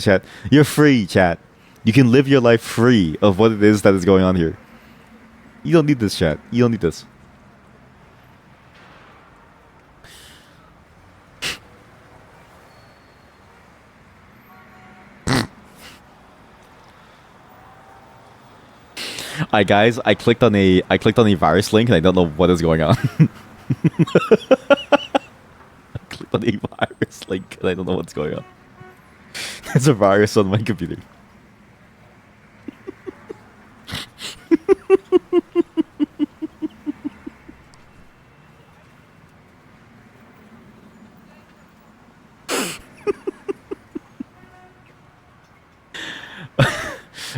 A: chat. You're free, chat. You can live your life free of what it is that is going on here. You don't need this, chat. You don't need this. Hi guys, I clicked on a virus link and I don't know what is going on. On a virus link and I don't know what's going on. There's a virus on my computer.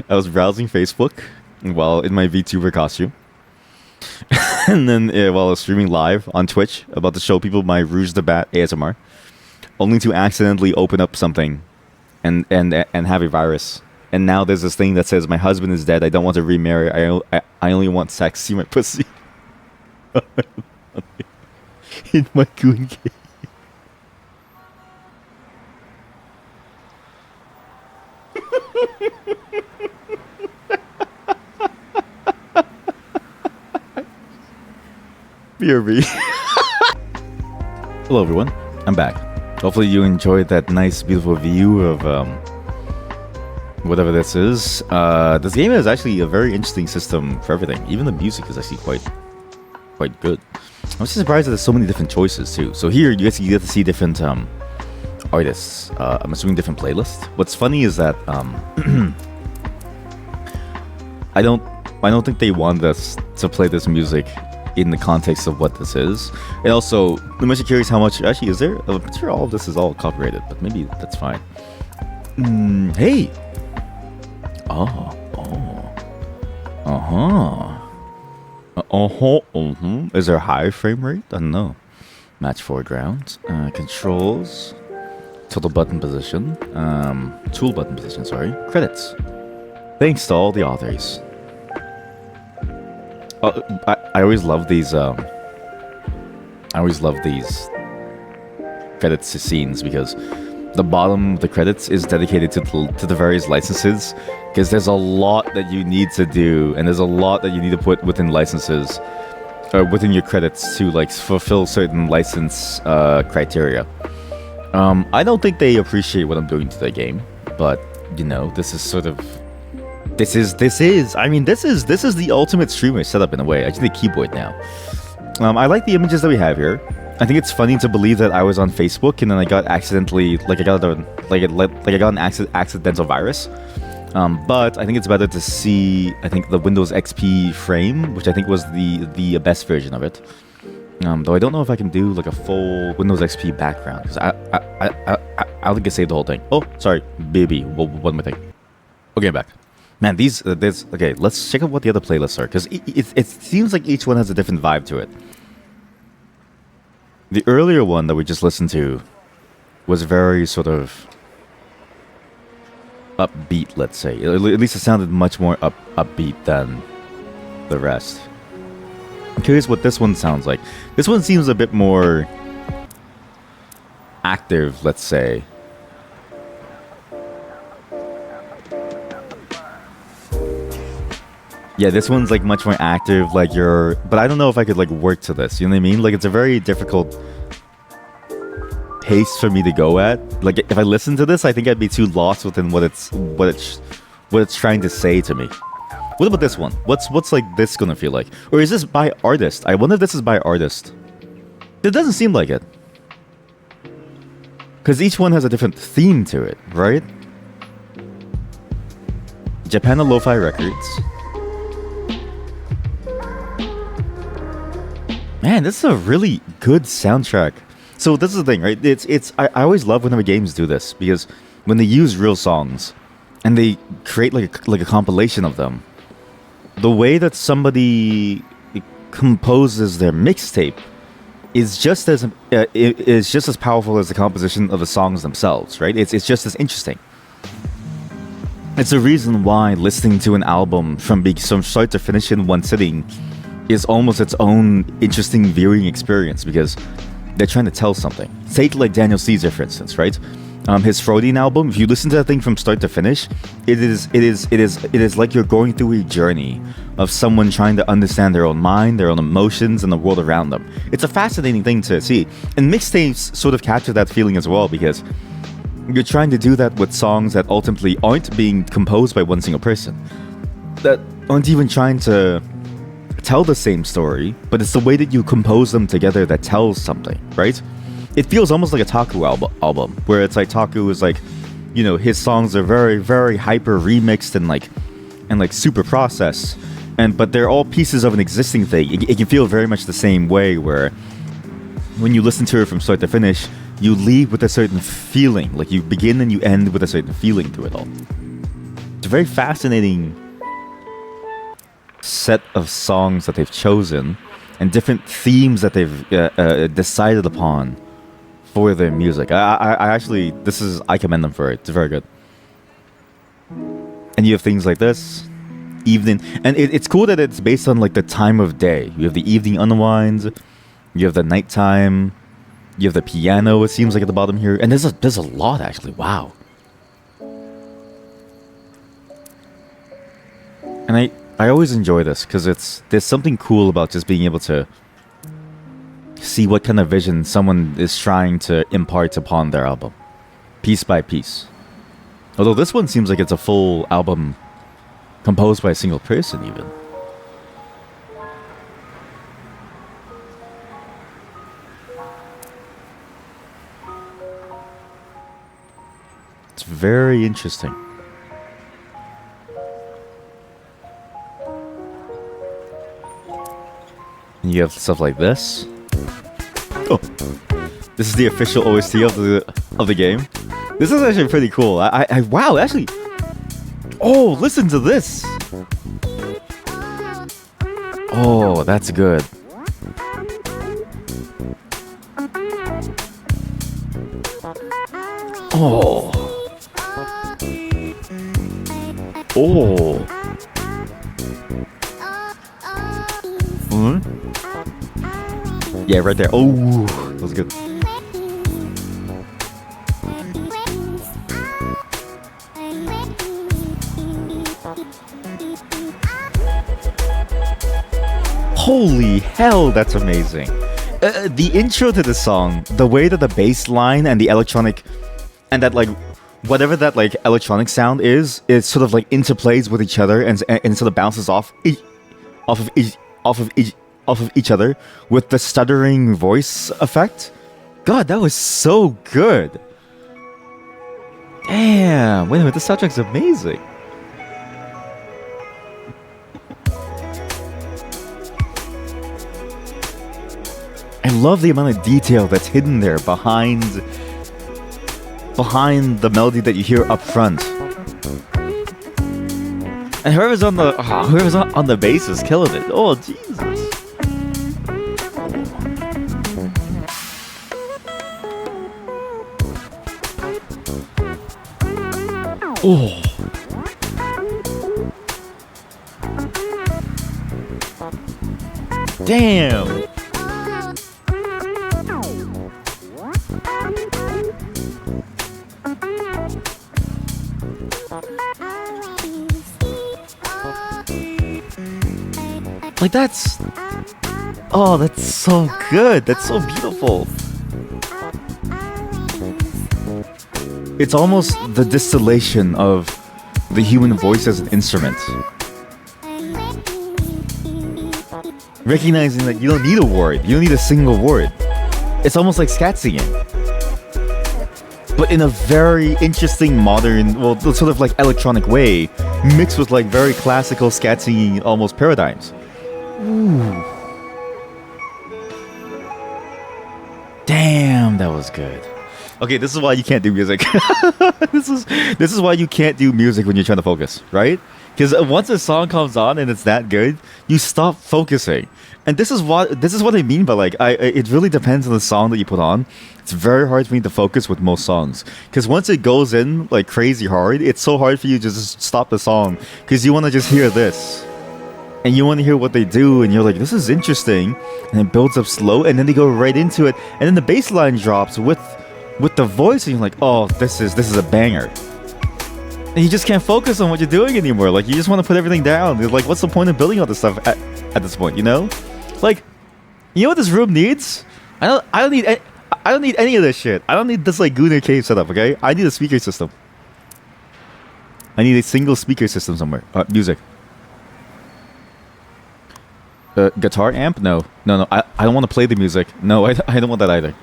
A: I was browsing Facebook while in my VTuber costume. And then while I was streaming live on Twitch, about to show people my Rouge the Bat ASMR, only to accidentally open up something and have a virus. And now there's this thing that says my husband is dead. I don't want to remarry. I only want sex. See my pussy. In my goon game. BRB. Hello everyone, I'm back. Hopefully you enjoyed that nice beautiful view of whatever this is. This game is actually a very interesting system for everything. Even the music is actually quite good. I'm just surprised that there's so many different choices too. So here you get to see different artists. I'm assuming different playlists. What's funny is that I don't think they want us to play this music in the context of what this is. And also, I'm actually curious how much actually is there. I'm sure all of this is all copyrighted, but maybe that's fine. Hey. Is there a high frame rate? I don't know. Match foreground. Controls. Total button position. Tool button position, sorry. Credits. Thanks to all the authors. I always love these. Credits to scenes because the bottom of the credits is dedicated to the various licenses, because there's a lot that you need to do, and there's a lot that you need to put within licenses, or within your credits to like fulfill certain license criteria. I don't think they appreciate what I'm doing to the game, but you know, this is sort of this is the ultimate streamer setup in a way. I just need a keyboard now. I like the images that we have here. I think it's funny to believe that I was on Facebook and then I got accidentally I got an accidental virus. But I think it's better to see, I think, the Windows XP frame, which I think was the best version of it. Though I don't know if I can do like a full Windows XP background, because I don't think I saved the whole thing. Oh, sorry, baby. One more thing. Okay, I'm back. Man, okay, let's check out what the other playlists are, because it seems like each one has a different vibe to it. The earlier one that we just listened to was very sort of upbeat, let's say. At least it sounded much more upbeat than the rest. I'm curious what this one sounds like. This one seems a bit more active, let's say. Yeah, this one's like much more active, like but I don't know if I could like work to this, you know what I mean? Like, it's a very difficult pace for me to go at. Like, if I listen to this, I think I'd be too lost within what it's trying to say to me. What about this one? What's like this gonna feel like? Or is this by artist? I wonder if this is by artist. It doesn't seem like it, because each one has a different theme to it, right? Japan Lo-Fi Records. Man, this is a really good soundtrack. So this is the thing, right? I always love whenever games do this, because when they use real songs and they create like a compilation of them, the way that somebody composes their mixtape is just as powerful as the composition of the songs themselves, right? It's just as interesting. It's a reason why listening to an album from start to finish in one sitting is almost its own interesting viewing experience, because they're trying to tell something. Take like Daniel Caesar, for instance, right? His Freudian album, if you listen to that thing from start to finish, it is like you're going through a journey of someone trying to understand their own mind, their own emotions, and the world around them. It's a fascinating thing to see. And mixtapes sort of capture that feeling as well, because you're trying to do that with songs that ultimately aren't being composed by one single person, that aren't even trying to tell the same story, but it's the way that you compose them together that tells something, right? It feels almost like a Taku album, where it's like Taku is like, you know, his songs are very, very hyper remixed and like super processed, but they're all pieces of an existing thing. It can feel very much the same way, where when you listen to it from start to finish, you leave with a certain feeling, like you begin and you end with a certain feeling to it all. It's a very fascinating set of songs that they've chosen, and different themes that they've decided upon for their music. I commend them for it. It's very good. And you have things like this evening, and it's cool that it's based on like the time of day. You have the evening unwinds, you have the nighttime, you have the piano, it seems like, at the bottom here, and there's a lot actually. Wow. And I always enjoy this, because there's something cool about just being able to see what kind of vision someone is trying to impart upon their album, piece by piece. Although this one seems like it's a full album composed by a single person even. It's very interesting. And you have stuff like this. Oh, this is the official OST of the game. This is actually pretty cool. Wow, actually. Oh, listen to this. Oh, that's good. Oh. Oh. Yeah, right there. Oh, that was good. Holy hell, that's amazing. The intro to the song, the way that the bass line and the electronic, and that like whatever that like electronic sound is, it sort of like interplays with each other and sort of bounces off of each other with the stuttering voice effect. God, that was so good. Damn, wait a minute, this soundtrack's amazing. I love the amount of detail that's hidden there behind the melody that you hear up front. And whoever's on the bass is killing it. Oh Jesus. Oh. Damn. Like that's so good. That's so beautiful. It's almost the distillation of the human voice as an instrument. Recognizing that you don't need a word. You don't need a single word. It's almost like scat singing. But in a very interesting, modern, well, sort of like electronic way, mixed with like very classical scat singing almost paradigms. Ooh. Damn, that was good. Okay, this is why you can't do music. this is why you can't do music when you're trying to focus, right? Because once a song comes on and it's that good, you stop focusing. And this is what I mean by like it really depends on the song that you put on. It's very hard for me to focus with most songs because once it goes in like crazy hard, it's so hard for you to just stop the song because you want to just hear this. And you want to hear what they do, and you're like, this is interesting, and it builds up slow, and then they go right into it, and then the bass line drops with the voice, and you're like, oh, this is a banger. And you just can't focus on what you're doing anymore. Like, you just want to put everything down. You're like, what's the point of building all this stuff at this point, you know? Like, you know what this room needs? I don't need any of this shit. I don't need this like Gooner Cave setup, okay? I need a speaker system. I need a single speaker system somewhere. Music. Guitar amp? No. I don't want to play the music. No, I don't want that either.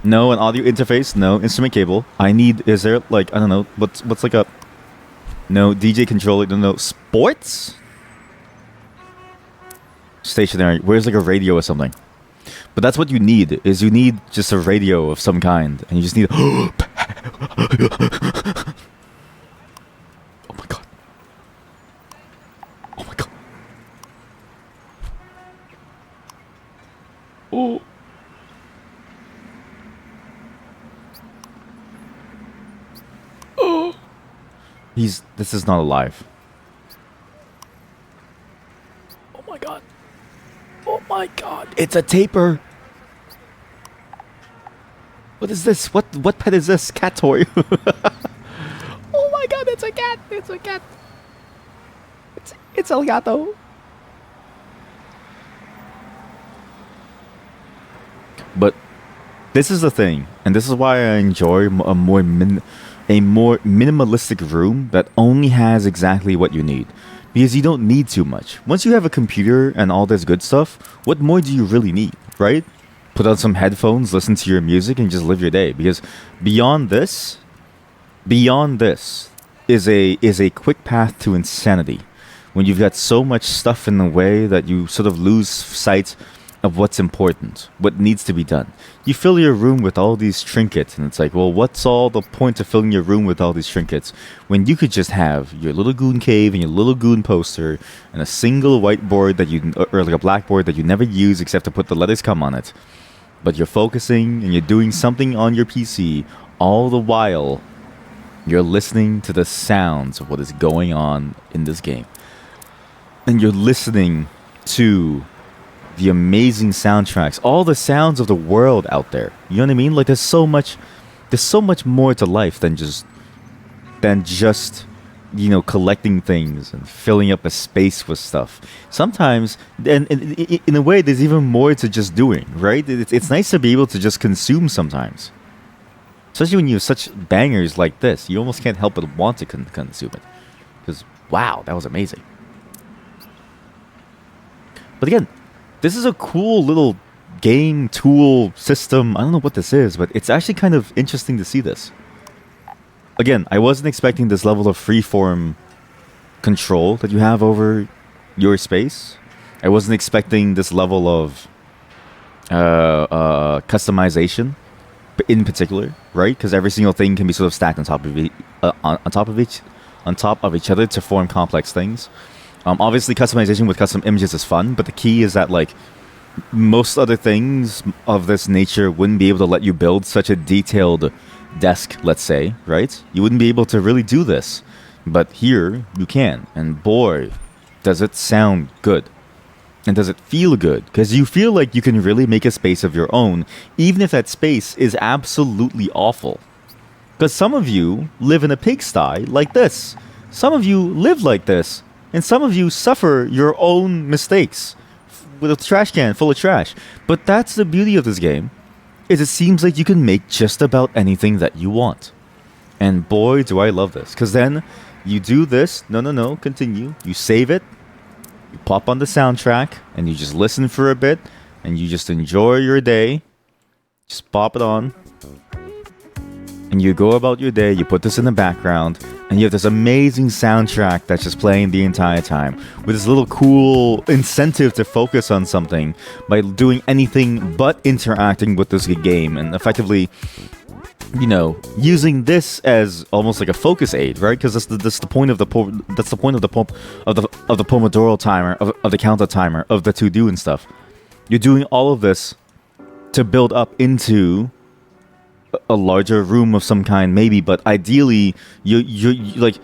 A: No, an audio interface. No, instrument cable. Is there like, I don't know, what's like a... No, DJ controller. No, sports? Stationary. Where's like a radio or something? But that's what you need, is you need just a radio of some kind. And you just need... Oh my god. Oh my god. Oh. Oh. This is not alive. Oh my god. Oh my god. It's a taper. What is this? What pet is this? Cat toy. Oh my god, it's a cat. It's a cat. It's El Gato. But this is the thing, and this is why I enjoy a more minimalistic room that only has exactly what you need. Because you don't need too much. Once you have a computer and all this good stuff, what more do you really need, right? Put on some headphones, listen to your music, and just live your day. Because beyond this is a quick path to insanity. When you've got so much stuff in the way that you sort of lose sight of what's important, what needs to be done. You fill your room with all these trinkets, and it's like, well, what's all the point of filling your room with all these trinkets when you could just have your little goon cave and your little goon poster and a single whiteboard or like a blackboard that you never use except to put the letters come on it. But you're focusing and you're doing something on your PC all the while you're listening to the sounds of what is going on in this game. And you're listening to the amazing soundtracks, all the sounds of the world out there. You know what I mean? Like there's so much more to life than just collecting things and filling up a space with stuff. Sometimes, and in a way, there's even more to just doing, right? It's nice to be able to just consume sometimes. Especially when you have such bangers like this. You almost can't help but want to consume it. Because, wow, that was amazing. But again, this is a cool little game tool system. I don't know what this is, but it's actually kind of interesting to see this. Again, I wasn't expecting this level of freeform control that you have over your space. I wasn't expecting this level of customization, in particular, right? Because every single thing can be sort of stacked on top of on top of each other to form complex things. Obviously, customization with custom images is fun, but the key is that like most other things of this nature wouldn't be able to let you build such a detailed desk, let's say, right? You wouldn't be able to really do this, but here you can, and boy, does it sound good. And does it feel good? Because you feel like you can really make a space of your own, even if that space is absolutely awful. Because some of you live in a pigsty like this. Some of you live like this. And some of you suffer your own mistakes with a trash can full of trash. But that's the beauty of this game, is it seems like you can make just about anything that you want. And boy, do I love this. Because then you do this. No, continue. You save it. You pop on the soundtrack. And you just listen for a bit. And you just enjoy your day. Just pop it on. And you go about your day. You put this in the background. And you have this amazing soundtrack that's just playing the entire time. With this little cool incentive to focus on something by doing anything but interacting with this game. And effectively, using this as almost like a focus aid, right? Because that's the point of the Pomodoro timer, of the counter timer, of the to-do and stuff. You're doing all of this to build up into a larger room of some kind, maybe, but ideally you're like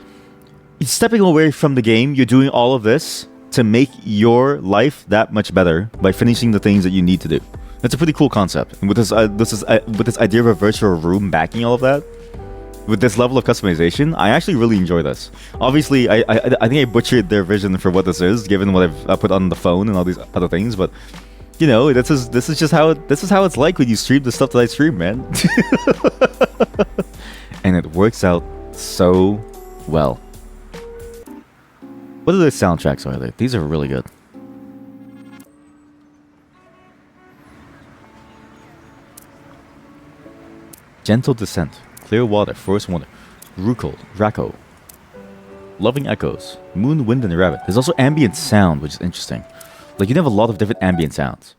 A: stepping away from the game. You're doing all of this to make your life that much better by finishing the things that you need to do. That's a pretty cool concept. And with this idea of a virtual room backing all of that, with this level of customization, I actually really enjoy this. Obviously, I think I butchered their vision for what this is, given what I've put on the phone and all these other things, but this is just how it's like when you stream the stuff that I stream, man. And it works out so well. What other soundtracks are there? These are really good. Gentle Descent, Clear Water, Forest Wonder, Racco, Loving Echoes, Moon, Wind, and Rabbit. There's also ambient sound, which is interesting. Like, you have a lot of different ambient sounds.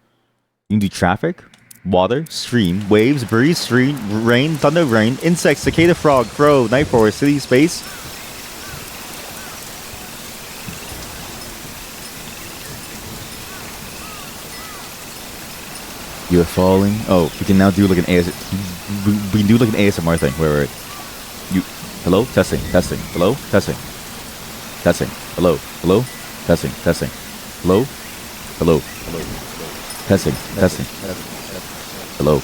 A: You can do traffic, water, stream, waves, breeze, stream, rain, thunder, rain, insects, cicada, frog, crow, night forest, city, space. You're falling. Oh, we can now do like an we can do like an ASMR thing where you. Hello, testing. Hello, testing. Hello, testing. Hello. Hello. Testing. Hello.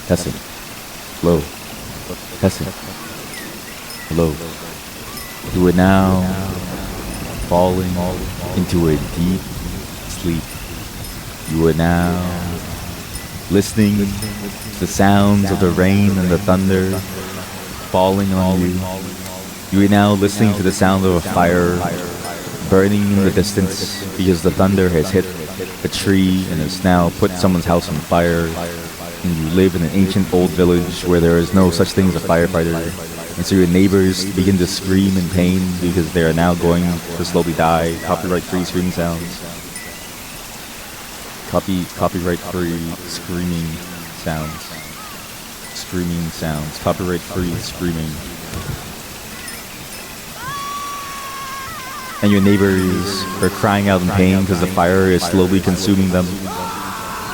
A: Testing. Hello. Testing. Hello. You are now falling into a deep sleep. You are now listening to the sounds of the rain and the thunder falling on you. You are now listening to the sound of a fire burning in the distance because the thunder has hit a tree and has now put someone's house on fire. And you live in an ancient old village where there is no such thing as a firefighter. And so your neighbors begin to scream in pain because they are now going to slowly die. Copyright-free screaming sounds. Copyright-free screaming sounds. Screaming sounds. Copyright-free screaming. And your neighbors are crying out in pain because the fire is slowly consuming them.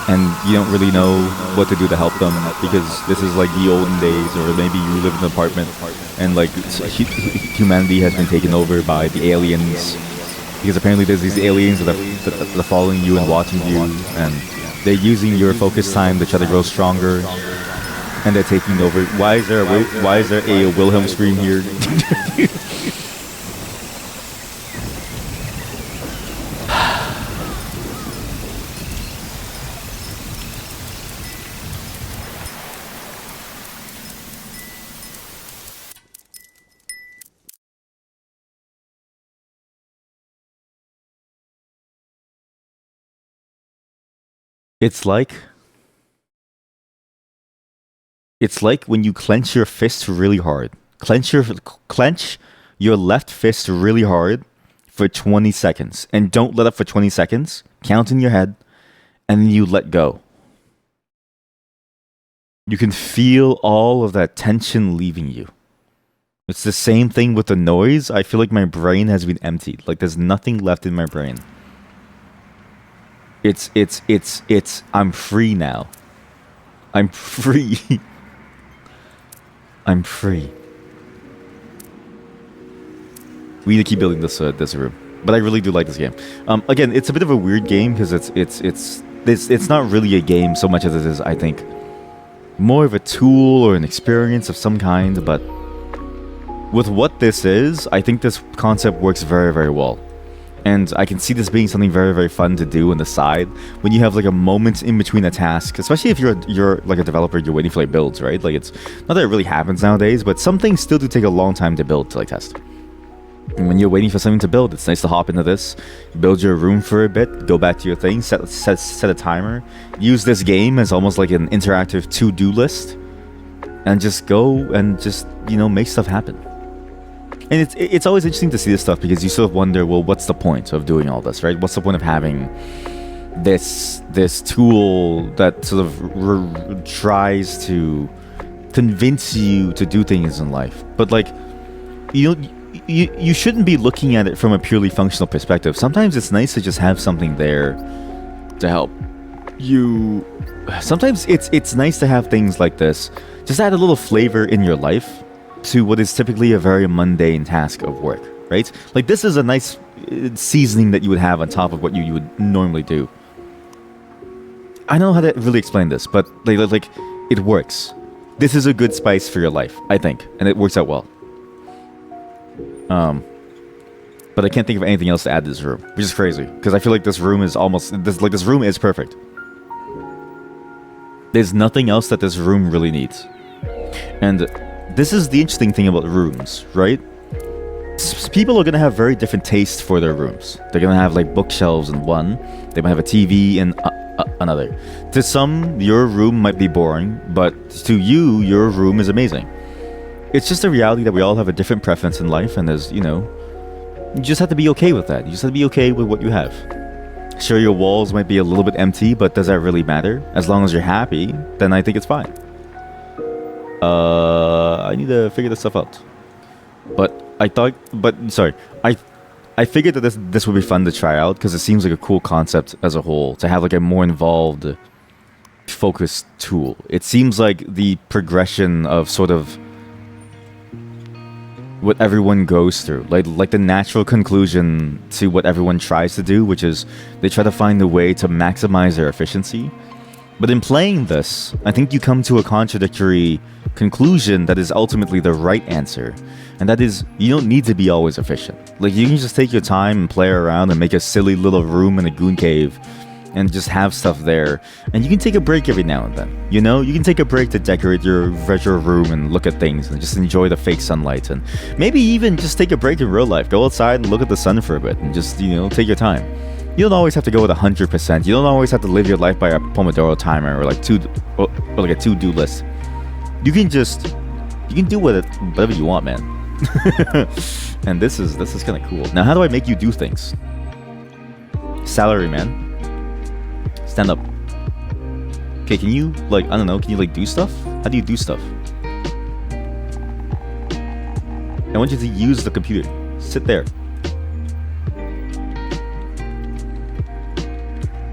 A: And you don't really know what to do to help them because this is like the olden days, or maybe you live in an apartment and like humanity has been taken over by the aliens. Because apparently there's these aliens that are following you and watching you, and they're using your focus time to try to grow stronger. and they're taking over. Why is there a Wilhelm scream here? It's like when you clench your fist really hard. Clench your left fist really hard for 20 seconds and don't let up for 20 seconds. Count in your head and then you let go. You can feel all of that tension leaving you. It's the same thing with the noise. I feel like my brain has been emptied. Like there's nothing left in my brain. I'm free now. I'm free. I'm free. We need to keep building this room, but I really do like this game. Again, it's a bit of a weird game because it's not really a game so much as it is, I think, more of a tool or an experience of some kind. But with what this is, I think this concept works very, very well. And I can see this being something very, very fun to do on the side when you have like a moment in between a task, especially if you're like a developer, you're waiting for like builds, right? Like it's not that it really happens nowadays, but some things still do take a long time to build to like test. And when you're waiting for something to build, it's nice to hop into this, build your room for a bit, go back to your thing, set a timer, use this game as almost like an interactive to-do list, and just go and just, you know, make stuff happen. And it's always interesting to see this stuff because you sort of wonder, well, what's the point of doing all this, right? What's the point of having this tool that sort of tries to convince you to do things in life? But like, you shouldn't be looking at it from a purely functional perspective. Sometimes it's nice to just have something there to help you. Sometimes it's nice to have things like this just add a little flavor in your life to what is typically a very mundane task of work, right? Like this is a nice seasoning that you would have on top of what you would normally do. I don't know how to really explain this, but like it works. This is a good spice for your life, I think, and it works out well. But I can't think of anything else to add to this room, which is crazy because I feel like this room is this room is perfect. There's nothing else that this room really needs, and this is the interesting thing about rooms, right? People are going to have very different tastes for their rooms. They're going to have like bookshelves in one. They might have a TV in another. To some, your room might be boring, but to you, your room is amazing. It's just a reality that we all have a different preference in life, and there's, you just have to be okay with that. You just have to be okay with what you have. Sure, your walls might be a little bit empty, but does that really matter? As long as you're happy, then I think it's fine. I need to figure this stuff out. I figured that this would be fun to try out because it seems like a cool concept as a whole to have like a more involved, focused tool. It seems like the progression of sort of what everyone goes through, like the natural conclusion to what everyone tries to do, which is they try to find a way to maximize their efficiency. But in playing this, I think you come to a contradictory conclusion that is ultimately the right answer. And that is, you don't need to be always efficient. Like, you can just take your time and play around and make a silly little room in a goon cave and just have stuff there. And you can take a break every now and then. You can take a break to decorate your retro room and look at things and just enjoy the fake sunlight. And maybe even just take a break in real life. Go outside and look at the sun for a bit and just, take your time. You don't always have to go with 100%. You don't always have to live your life by a Pomodoro timer or like a to-do list. You can do whatever you want, man. And this is kind of cool. Now, how do I make you do things? Salary, man. Stand up. Okay, can you do stuff? How do you do stuff? I want you to use the computer. Sit there.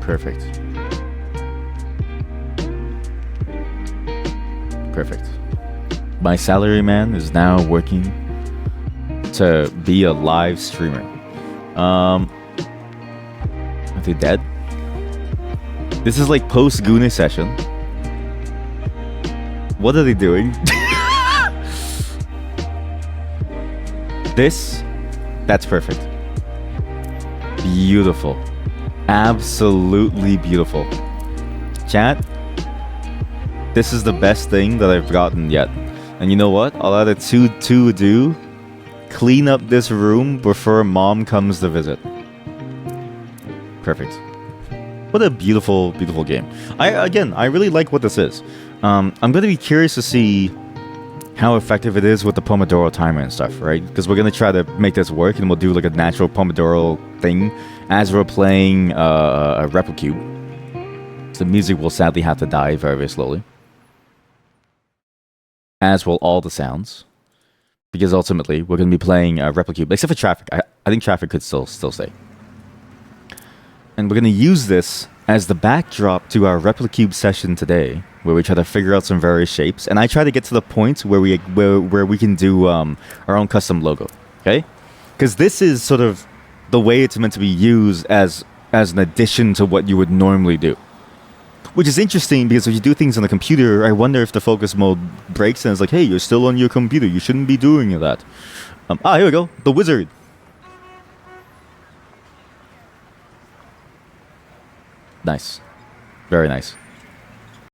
A: Perfect. Perfect. My salary man is now working to be a live streamer. Are they dead? This is like post Gooner session. What are they doing? That's perfect. Beautiful. Absolutely beautiful. Chat, this is the best thing that I've gotten yet. And you know what? I'll add a to do. Clean up this room before mom comes to visit. Perfect. What a beautiful, beautiful game. I really like what this is. I'm going to be curious to see how effective it is with the Pomodoro timer and stuff, right? Because we're going to try to make this work, and we'll do like a natural Pomodoro thing as we're playing a Replicube. So the music will sadly have to die very, very slowly. As will all the sounds. Because ultimately, we're going to be playing Replicube, except for Traffic. I think Traffic could still stay. And we're going to use this as the backdrop to our Replicube session today, where we try to figure out some various shapes. And I try to get to the point where we can do our own custom logo, okay? Because this is sort of the way it's meant to be used as an addition to what you would normally do. Which is interesting, because when you do things on the computer, I wonder if the focus mode breaks and it's like, hey, you're still on your computer, you shouldn't be doing that. Here we go, the wizard. Nice. Very nice.